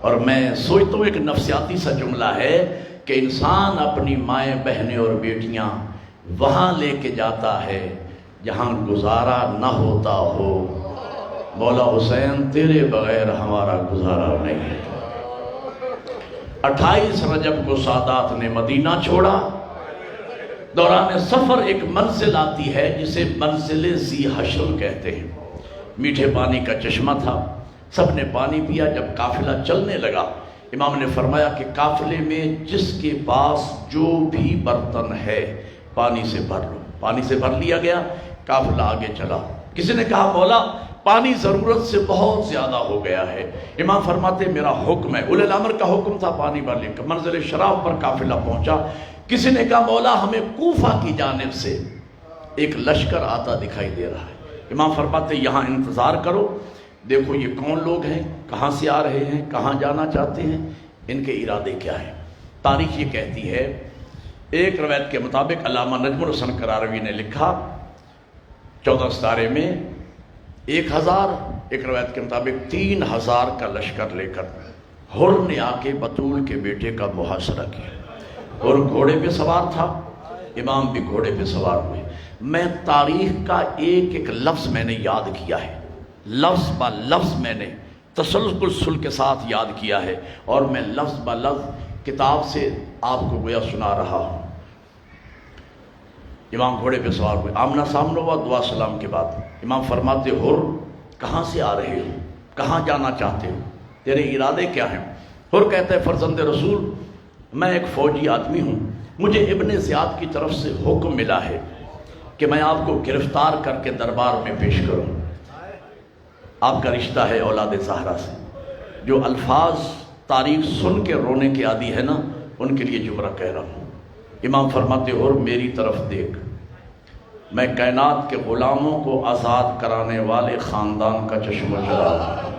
اور میں سوچتا ہوں ایک نفسیاتی سا جملہ ہے کہ انسان اپنی مائیں بہنیں اور بیٹیاں وہاں لے کے جاتا ہے جہاں گزارا نہ ہوتا ہو۔ مولا حسین تیرے بغیر ہمارا گزارا نہیں ہے۔ 28 رجب کو سادات نے مدینہ چھوڑا۔ دوران سفر ایک منزل آتی ہے جسے منزل ذی حشر کہتے ہیں۔ میٹھے پانی کا چشمہ تھا، سب نے پانی پیا۔ جب قافلہ چلنے لگا امام نے فرمایا کہ قافلے میں جس کے پاس جو بھی برتن ہے پانی سے بھر لو۔ پانی سے بھر لیا گیا، قافلہ آگے چلا۔ کسی نے کہا مولا پانی ضرورت سے بہت زیادہ ہو گیا ہے۔ امام فرماتے میرا حکم ہے، اولی الامر کا حکم تھا پانی بھر لیا۔ منزل شراب پر قافلہ پہنچا۔ کسی نے کہا مولا ہمیں کوفہ کی جانب سے ایک لشکر آتا دکھائی دے رہا ہے۔ امام فرماتے یہاں انتظار کرو، دیکھو یہ کون لوگ ہیں، کہاں سے آ رہے ہیں، کہاں جانا چاہتے ہیں، ان کے ارادے کیا ہیں۔ تاریخ یہ کہتی ہے، ایک روایت کے مطابق علامہ نجم الحسن قراروی نے لکھا 14 ستارے میں 1000، ایک روایت کے مطابق 3000 کا لشکر لے کر حر نے آ کے بطول کے بیٹے کا محاصرہ کیا۔ اور گھوڑے پہ سوار تھا، امام بھی گھوڑے پہ سوار ہوئے۔ میں تاریخ کا ایک ایک لفظ میں نے یاد کیا ہے، لفظ با لفظ میں نے تسلسل کے ساتھ یاد کیا ہے، اور میں لفظ با لفظ کتاب سے آپ کو گویا سنا رہا ہوں۔ امام گھوڑے پہ سوار ہوئے، آمنا سامنا ہوا، دعا سلام کے بعد امام فرماتے حر کہاں سے آ رہے ہو، کہاں جانا چاہتے ہو، تیرے ارادے کیا ہیں؟ حر کہتا ہے فرزند رسول میں ایک فوجی آدمی ہوں، مجھے ابن زیاد کی طرف سے حکم ملا ہے کہ میں آپ کو گرفتار کر کے دربار میں پیش کروں۔ آپ کا رشتہ ہے اولاد زہرا سے۔ جو الفاظ تاریخ سن کے رونے کے عادی ہے نا، ان کے لیے جملہ کہہ رہا ہوں۔ امام فرماتے اور میری طرف دیکھ، میں کائنات کے غلاموں کو آزاد کرانے والے خاندان کا چشمہ چراغ ہوں۔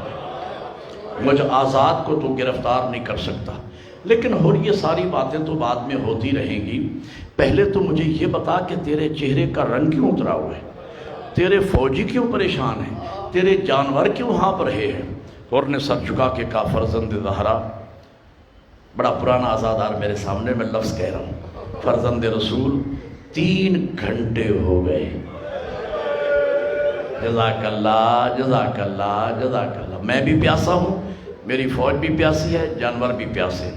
مجھ آزاد کو تو گرفتار نہیں کر سکتا، لیکن اور یہ ساری باتیں تو بعد میں ہوتی رہیں گی۔ پہلے تو مجھے یہ بتا کہ تیرے چہرے کا رنگ کیوں اترا ہوا ہے، تیرے فوجی کیوں پریشان ہیں، تیرے جانور کیوں ہانپ رہے ہیں؟ اور نے سر جھکا کے کہا فرزند زہرا، بڑا پرانا آزادار میرے سامنے، میں لفظ کہہ رہا ہوں، فرزند رسول 3 گھنٹے ہو گئے، جزاک اللہ جزاک اللہ جزاک اللہ، میں بھی پیاسا ہوں، میری فوج بھی پیاسی ہے، جانور بھی پیاسے۔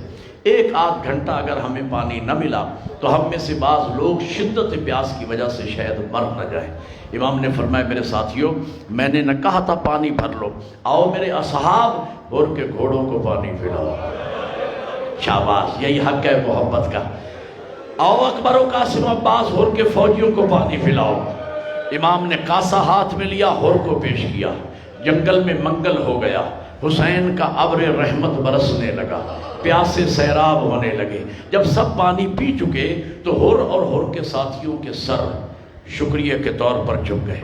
1-8 گھنٹہ اگر ہمیں پانی نہ ملا تو ہم میں سے بعض لوگ شدت پیاس کی وجہ سے شاید مر نہ جائیں۔ امام نے فرمایا میرے ساتھیوں، میں نے نہ کہا تھا پانی بھر لو، آؤ میرے اصحاب اور کے گھوڑوں کو پانی پلاؤ۔ شاباش، یہی حق ہے محبت کا۔ آؤ اکبر و قاسم عباس ہور کے فوجیوں کو پانی پلاؤ۔ امام نے کاسا ہاتھ میں لیا، ہور کو پیش کیا۔ جنگل میں منگل ہو گیا، حسین کا ابر رحمت برسنے لگا، پیاسے سیراب ہونے لگے۔ جب سب پانی پی چکے تو ہور اور ہور کے ساتھیوں کے سر شکریہ کے طور پر جھک گئے۔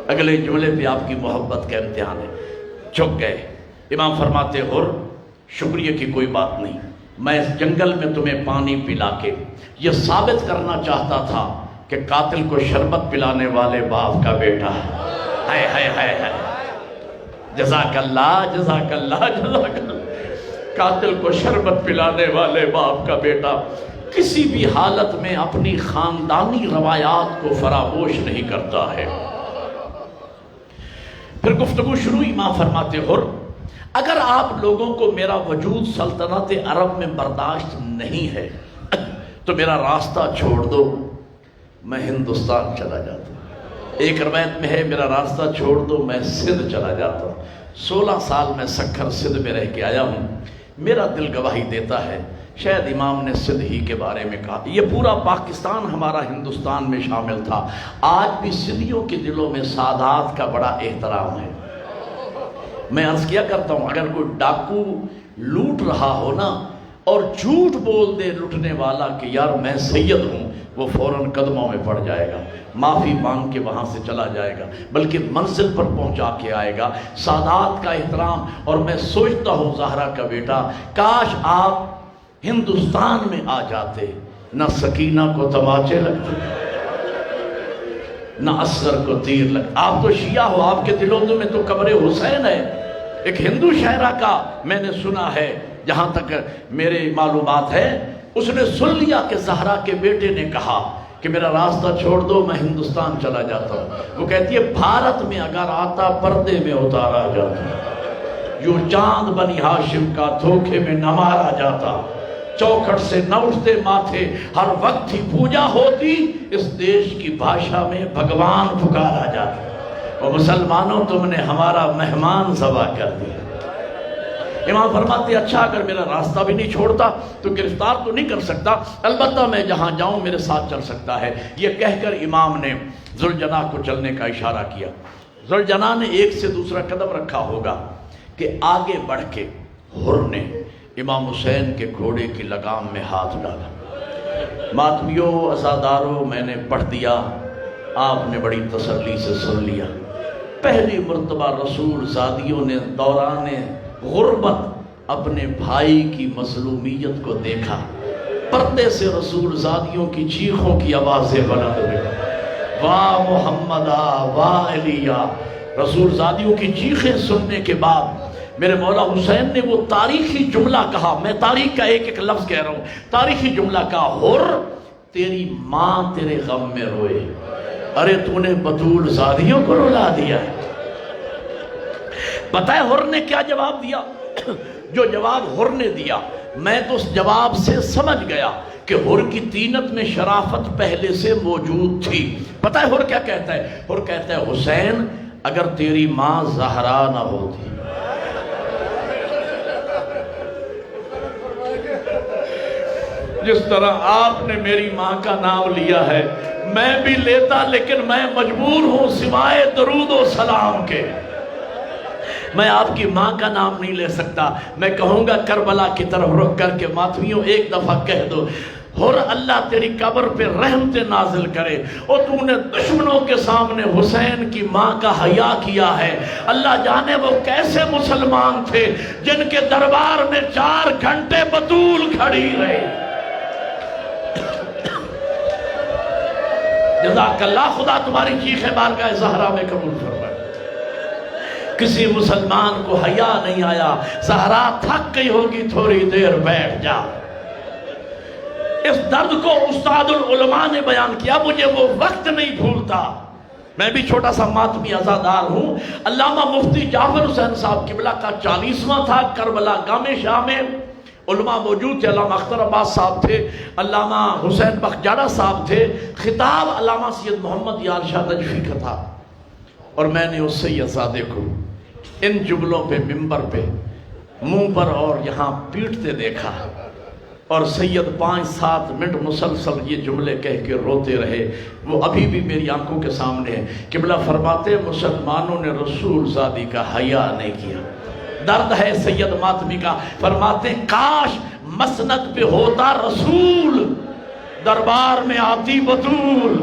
اگلے جملے پہ آپ کی محبت کا امتحان ہے، جھک گئے۔ امام فرماتے ہور شکریہ کی کوئی بات نہیں، میں اس جنگل میں تمہیں پانی پلا کے یہ ثابت کرنا چاہتا تھا کہ قاتل کو شربت پلانے والے باپ کا بیٹا ہے۔ ہے جزاک اللہ جزاک اللہ جزاک اللہ۔ قاتل کو شربت پلانے والے باپ کا بیٹا کسی بھی حالت میں اپنی خاندانی روایات کو فراموش نہیں کرتا ہے۔ پھر گفتگو شروع، امام فرماتے ہور اگر آپ لوگوں کو میرا وجود سلطنت عرب میں برداشت نہیں ہے تو میرا راستہ چھوڑ دو، میں ہندوستان چلا جاتا ہوں۔ ایک روایت میں ہے میرا راستہ چھوڑ دو، میں سندھ چلا جاتا ہوں۔ 16 سال میں سکھر سندھ میں رہ کے آیا ہوں، میرا دل گواہی دیتا ہے شاید امام نے سندھ ہی کے بارے میں کہا۔ یہ پورا پاکستان ہمارا ہندوستان میں شامل تھا، آج بھی سندھیوں کے دلوں میں سادات کا بڑا احترام ہے۔ میں عرض کیا کرتا ہوں اگر کوئی ڈاکو لوٹ رہا ہو نا اور جھوٹ بول دے لٹنے والا کہ یار میں سید ہوں، وہ فوراً قدموں میں پڑ جائے گا، معافی مانگ کے وہاں سے چلا جائے گا، بلکہ منزل پر پہنچا کے آئے گا۔ سادات کا احترام۔ اور میں سوچتا ہوں زہرا کا بیٹا کاش آپ ہندوستان میں آ جاتے، نہ سکینہ کو تماچے لگتے نہ اصغر کو تیر لگتے۔ آپ تو شیعہ ہو، آپ کے دلوں میں تو قبر حسین ہے۔ ایک ہندو شاعرہ کا میں نے سنا ہے، جہاں تک میرے معلومات ہے، اس نے سن لیا کہ زہرا کے بیٹے نے کہا کہ میرا راستہ چھوڑ دو، میں ہندوستان چلا جاتا ہوں۔ وہ کہتی ہے بھارت میں اگر آتا پردے میں اتارا جاتا، جو چاند بنی ہاشم کا دھوکے میں نہ مارا جاتا، چوکھٹ سے نہ اٹھتے ماتھے، ہر وقت ہی پوجا ہوتی، اس دیش کی بھاشا میں بھگوان پکارا جاتا۔ اور مسلمانوں تم نے ہمارا مہمان ذبح کر دیا۔ امام فرماتے اچھا اگر میرا راستہ بھی نہیں چھوڑتا تو گرفتار تو نہیں کر سکتا، البتہ میں جہاں جاؤں میرے ساتھ چل سکتا ہے۔ یہ کہہ کر امام نے ذوالجناح کو چلنے کا اشارہ کیا۔ ذوالجناح نے ایک سے دوسرا قدم رکھا ہوگا کہ آگے بڑھ کے حر نے امام حسین کے گھوڑے کی لگام میں ہاتھ ڈالا۔ ماتمیوں عزاداروں میں نے پڑھ دیا، آپ نے بڑی تسلی سے سن لیا۔ پہلی مرتبہ رسول زادیوں نے دوران غربت اپنے بھائی کی مظلومیت کو دیکھا۔ پردے سے رسول زادیوں کی چیخوں کی آوازیں بلند ہوئی، واہ محمدہ واہ علیہ۔ رسول زادیوں کی چیخیں سننے کے بعد میرے مولا حسین نے وہ تاریخی جملہ کہا، میں تاریخ کا ایک ایک لفظ کہہ رہا ہوں، تاریخی جملہ کہا، حر تیری ماں تیرے غم میں روئے، ارے تو نے بطول زادیوں کو رلا دیا۔ پتہ ہے حر نے کیا جواب دیا؟ جو جواب حر نے دیا میں تو اس جواب سے سمجھ گیا کہ حر کی طینت میں شرافت پہلے سے موجود تھی۔ پتہ ہے حر کیا کہتا ہے؟ حر کہتا ہے حسین اگر تیری ماں زہرا نہ ہوتی، جس طرح آپ نے میری ماں کا نام لیا ہے میں بھی لیتا، لیکن میں مجبور ہوں سوائے درود و سلام کے میں آپ کی ماں کا نام نہیں لے سکتا۔ میں کہوں گا کربلا کی طرف رخ کر کے ماتمیوں ایک دفعہ کہہ دو، اور اللہ تیری قبر پہ رحمت نازل کرے، اور تو نے دشمنوں کے سامنے حسین کی ماں کا حیا کیا ہے۔ اللہ جانے وہ کیسے مسلمان تھے جن کے دربار میں 4 گھنٹے بطول کھڑی رہی۔ جزاک اللہ، خدا تمہاری چیخیں بارگاہ زہرا میں قبول فرمائے۔ کسی مسلمان کو حیا نہیں آیا، زہرا تھک گئی ہوگی تھوڑی دیر بیٹھ جا۔ اس درد کو استاد العلماء نے بیان کیا، مجھے وہ وقت نہیں بھولتا۔ میں بھی چھوٹا سا ماتمی عزادار ہوں۔ علامہ مفتی جعفر حسین صاحب قبلہ کا 40واں تھا، کربلا گام شاہ میں علماء موجود تھے، علامہ اختر عباس صاحب تھے، علامہ حسین بخت جاڑا صاحب تھے، خطاب علامہ سید محمد یار شاہ نجفی کا تھا، اور میں نے اس سیدزادے کو ان جملوں پہ ممبر پہ منہ پر اور یہاں پیٹتے دیکھا، اور سید 5-7 منٹ مسلسل یہ جملے کہہ کے روتے رہے۔ وہ ابھی بھی میری آنکھوں کے سامنے ہے۔ قبلہ فرماتے مسلمانوں نے رسول زادی کا حیا نہیں کیا۔ درد ہے سید ماتمی کا، فرماتے کاش مسند پہ ہوتا رسول، دربار میں آتی بطول،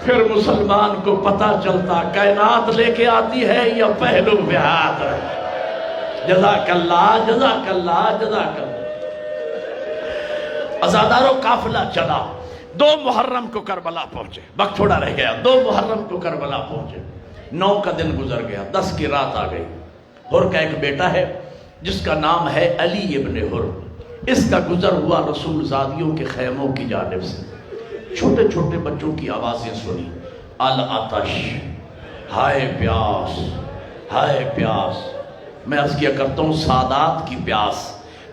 پھر مسلمان کو پتہ چلتا کائنات لے کے آتی ہے یا پہلو پہ ہاتھ۔ جزاک اللہ، جزاک اللہ، جزاک اللہ۔ عزاداروں قافلہ چلا، 2 محرم کو کربلا پہنچے، وقت تھوڑا رہ گیا، 2 محرم کو کربلا پہنچے، 9 کا دن گزر گیا، 10 کی رات آ گئی۔ حر کا ایک بیٹا ہے جس کا نام ہے علی ابن حر، اس کا گزر ہوا رسول زادیوں کے خیموں کی جانب سے، چھوٹے چھوٹے بچوں کی آوازیں سنی، العطش، ہائے پیاس، ہائے پیاس۔ میں عرض کیا کرتا ہوں سادات کی پیاس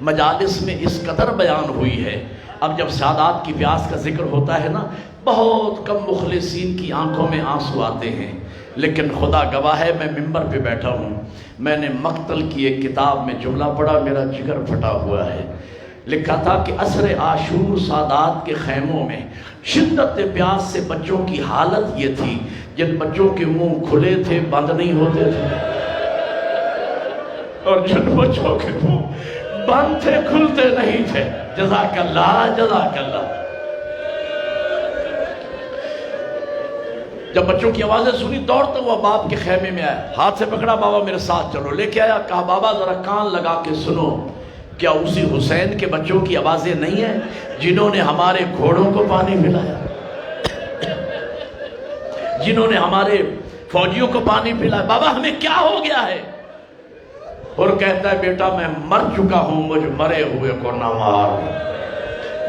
مجالس میں اس قدر بیان ہوئی ہے۔ اب جب سادات کی پیاس کا ذکر ہوتا ہے نا، بہت کم مخلصین کی آنکھوں میں آنسو آتے ہیں، لیکن خدا گواہ ہے میں ممبر پہ بیٹھا ہوں، میں نے مقتل کی ایک کتاب میں جملہ پڑھا، میرا جگر پھٹا ہوا ہے۔ لکھا تھا کہ عصر عاشور سادات کے خیموں میں شدت پیاس سے بچوں کی حالت یہ تھی، جن بچوں کے منہ کھلے تھے بند نہیں ہوتے تھے، اور جن بچوں کے منہ بند تھے کھلتے نہیں تھے۔ جزاک اللہ، جزاک اللہ۔ جب بچوں کی آوازیں سنی دوڑتا ہوا باپ کے خیمے میں آیا، ہاتھ سے پکڑا، بابا میرے ساتھ چلو، لے کے آیا، کہا بابا ذرا کان لگا کے سنو، کیا اسی حسین کے بچوں کی آوازیں نہیں ہیں جنہوں نے ہمارے گھوڑوں کو پانی پلایا، جنہوں نے ہمارے فوجیوں کو پانی پلایا؟ بابا ہمیں کیا ہو گیا ہے؟ اور کہتا ہے بیٹا میں مر چکا ہوں، مجھ مرے ہوئے کو نہ مار،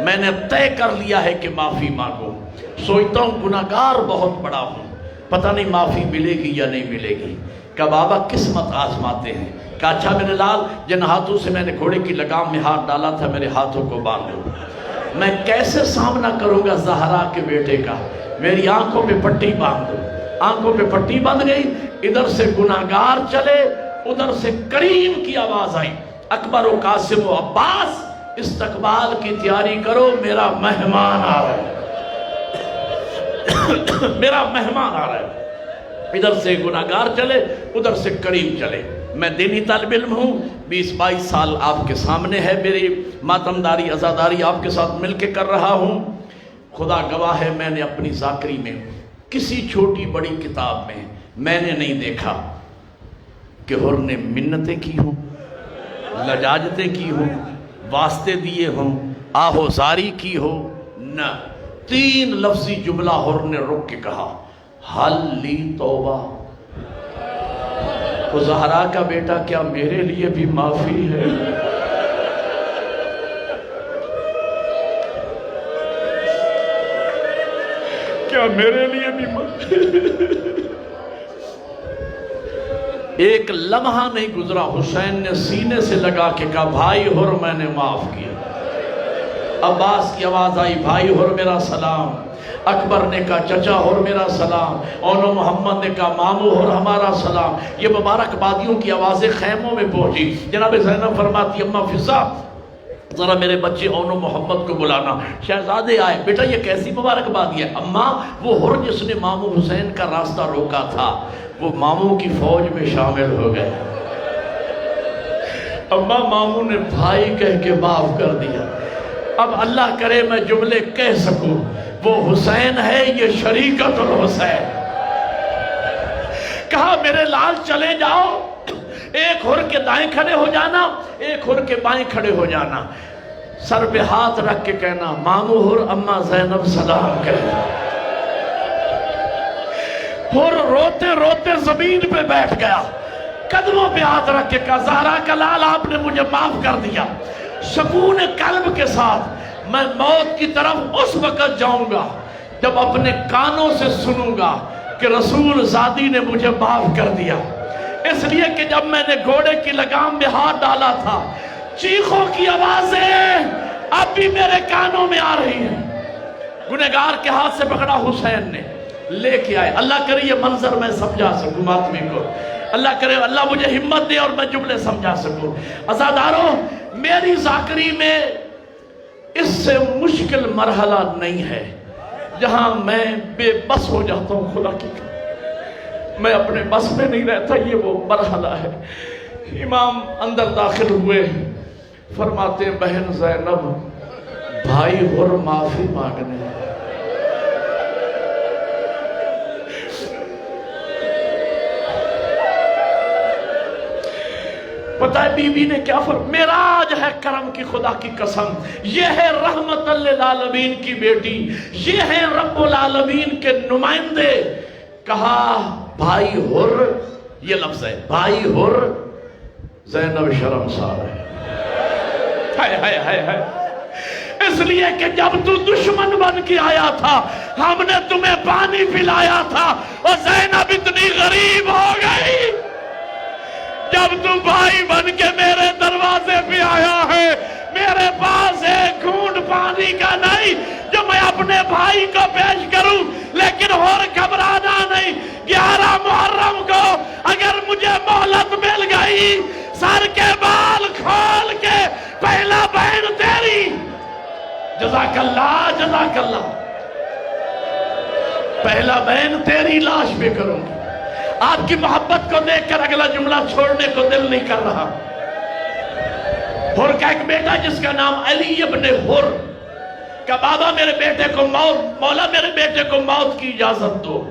میں نے طے کر لیا ہے کہ معافی مانگوں، سوچتا ہوں گناہگار بہت بڑا ہوں، پتہ نہیں معافی ملے گی یا نہیں ملے گی۔ کہ بابا قسمت آزماتے ہیں۔ کہا اچھا میرے لال، جن ہاتھوں سے میں نے گھوڑے کی لگام میں ہاتھ ڈالا تھا میرے ہاتھوں کو باندھو، میں کیسے سامنا کروں گا زہرا کے بیٹے کا؟ میری آنکھوں پہ پٹی باندھ دو۔ آنکھوں پہ پٹی بندھ گئی، ادھر سے گناہگار چلے، ادھر سے کریم کی آواز آئی، اکبر و قاسم و عباس استقبال کی تیاری کرو، میرا مہمان آ رہا ہے، میرا مہمان آ رہا ہے۔ ادھر سے گناہگار چلے، ادھر سے کریم چلے۔ میں دینی طالب علم ہوں، 20-22 سال آپ کے سامنے ہے، میری ماتمداری عزاداری آپ کے ساتھ مل کے کر رہا ہوں۔ خدا گواہ ہے میں نے اپنی ذاکری میں کسی چھوٹی بڑی کتاب میں نے نہیں دیکھا کہ حر نے منتیں کی ہوں، لجاجتیں کی ہوں، واسطے دیے ہوں، آہوزاری کی ہو، نہ 3 لفظی جملہ حر نے رک کے کہا، حل لی توبہ۔ وہ زہرا کا بیٹا کیا میرے لیے بھی معافی ہے؟ کیا میرے لیے بھی معافی ہے؟ ایک لمحہ نہیں گزرا، حسین نے سینے سے لگا کے کہا بھائی حر میں نے معاف کیا۔ عباس کی آواز آئی، بھائی حر میرا سلام۔ اکبر نے کہا چچا حر میرا سلام۔ اونو محمد نے کہا مامو حر ہمارا سلام۔ یہ مبارک بادیوں کی آوازیں خیموں میں پہنچی۔ جناب زینب فرماتی اماں فضا ذرا میرے بچے اون و محمد کو بلانا۔ شہزادے آئے، بیٹا یہ کیسی مبارکبادی ہے؟ اماں وہ ہر جس نے ماموں حسین کا راستہ روکا تھا وہ ماموں کی فوج میں شامل ہو گئے۔ اماں ماموں نے بھائی کہہ کے معاف کر دیا۔ اب اللہ کرے میں جملے کہہ سکوں، وہ حسین ہے یہ شریکت الحسین۔ کہا میرے لال چلے جاؤ، ایک ہر کے دائیں کھڑے ہو جانا، ایک ہر کے بائیں کھڑے ہو جانا، سر پہ ہاتھ رکھ کے کہنا مامو ہر اماں زینب سلام کہنا۔ ہر روتے روتے زمین پہ بیٹھ گیا، قدموں پہ ہاتھ رکھ کے کہا زہرا کا لال آپ نے مجھے معاف کر دیا، سکون قلب کے ساتھ میں موت کی طرف اس وقت جاؤں گا جب اپنے کانوں سے سنوں گا کہ رسول زادی نے مجھے معاف کر دیا۔ اس لیے کہ جب میں نے گھوڑے کی لگام میں ہاتھ ڈالا تھا چیخوں کی آوازیں اب بھی میرے کانوں میں آ رہی ہیں۔ گنہگار کے ہاتھ سے پکڑا حسین نے لے کے آئے۔ اللہ کرے یہ منظر میں سمجھا سکوں آدمی کو، اللہ کرے اللہ مجھے ہمت دے اور میں جملے سمجھا سکوں۔ عزاداروں میری ذاکری میں اس سے مشکل مرحلہ نہیں ہے جہاں میں بے بس ہو جاتا ہوں، خدا کی میں اپنے بس میں نہیں رہتا، یہ وہ مرحلہ ہے۔ امام اندر داخل ہوئے، فرماتے ہیں بہن زینب بھائی ہر معافی مانگنے۔ پتہ ہے بی بی نے کیا معراج ہے کرم کی، خدا کی قسم یہ ہے رحمت للعالمین کی بیٹی، یہ ہے رب العالمین کے نمائندے۔ کہا بھائی ہر، یہ لفظ ہے بھائی ہر زینب شرمسار ہے۔ اس لیے کہ جب تو دشمن بن کے آیا تھا ہم نے تمہیں پانی پلایا تھا اور زینب اتنی غریب ہو گئی، جب تو بھائی بن کے میرے دروازے پہ آیا ہے میرے پاس ایک گھونٹ پانی کا نہیں جو میں اپنے بھائی کو پیش کروں، لیکن اور گھبرانا نہیں۔ 11 محرم کو اگر مجھے مہلت مل گئی سر کے بال کھول کے پہلا بہن تیری، جزاک اللہ جزاک اللہ، پہلا بہن تیری لاش پہ کروں گی۔ آپ کی محبت کو دیکھ کر اگلا جملہ چھوڑنے کو دل نہیں کر رہا۔ ہر کا ایک بیٹا جس کا نام علی ابن ہر کہ بابا میرے بیٹے کو مولا میرے بیٹے کو موت کی اجازت دو،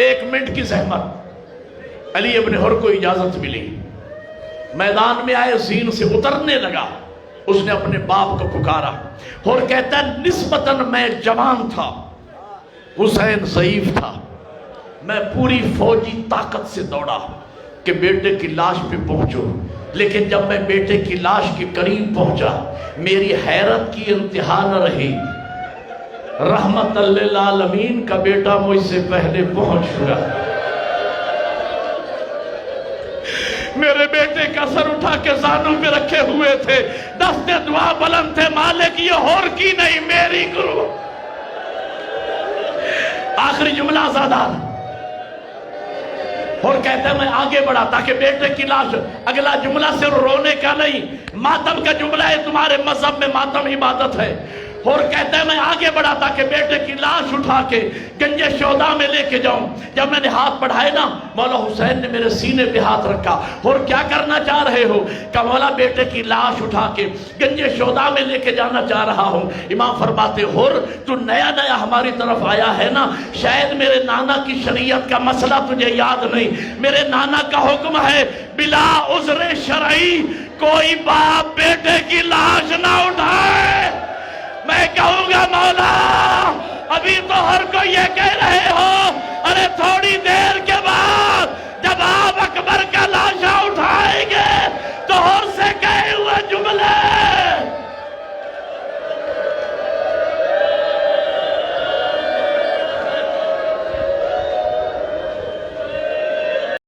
1 منٹ کی زحمت۔ علی ابن ہر کو اجازت ملی، میدان میں آئے، زین سے اترنے لگا، اس نے اپنے باپ کو پکارا۔ ہر کہتا ہے نسبتاً میں جوان تھا، حسین ضعیف تھا، میں پوری فوجی طاقت سے دوڑا کہ بیٹے کی لاش پہ پہنچو، لیکن جب میں بیٹے کی لاش کے قریب پہنچا میری حیرت کی انتہا نہ رہی، رحمت للعالمین کا بیٹا مجھ سے پہلے پہنچ گیا۔ میرے بیٹے کا سر اٹھا کے زانوں پہ رکھے ہوئے تھے، دستے دعا بلند تھے، مالک یہ ہور کی نہیں میری کرو۔ آخری جملہ آزادار اور کہتے ہیں میں آگے بڑھا تاکہ بیٹے کی لاش، اگلا جملہ صرف رونے کا نہیں ماتم کا جملہ ہے، تمہارے مذہب میں ماتم عبادت ہے۔ اور کہتے ہیں میں آگے بڑھا تاکہ بیٹے کی لاش اٹھا کے گنج شہداء میں لے کے جاؤں۔ جب میں نے ہاتھ بڑھائے نا مولا حسین نے میرے سینے پہ ہاتھ رکھا، اور کیا کرنا چاہ رہے ہو؟ کہ مولا بیٹے کی لاش اٹھا کے گنج شہداء میں لے کے جانا چاہ رہا ہوں۔ امام فرماتے ہر تو نیا نیا ہماری طرف آیا ہے نا، شاید میرے نانا کی شریعت کا مسئلہ تجھے یاد نہیں۔ میرے نانا کا حکم ہے بلا عذر شرعی کوئی باپ بیٹے کی لاش نہ اٹھائے۔ میں کہوں گا مولا ابھی تو ہر کو یہ کہہ رہے ہو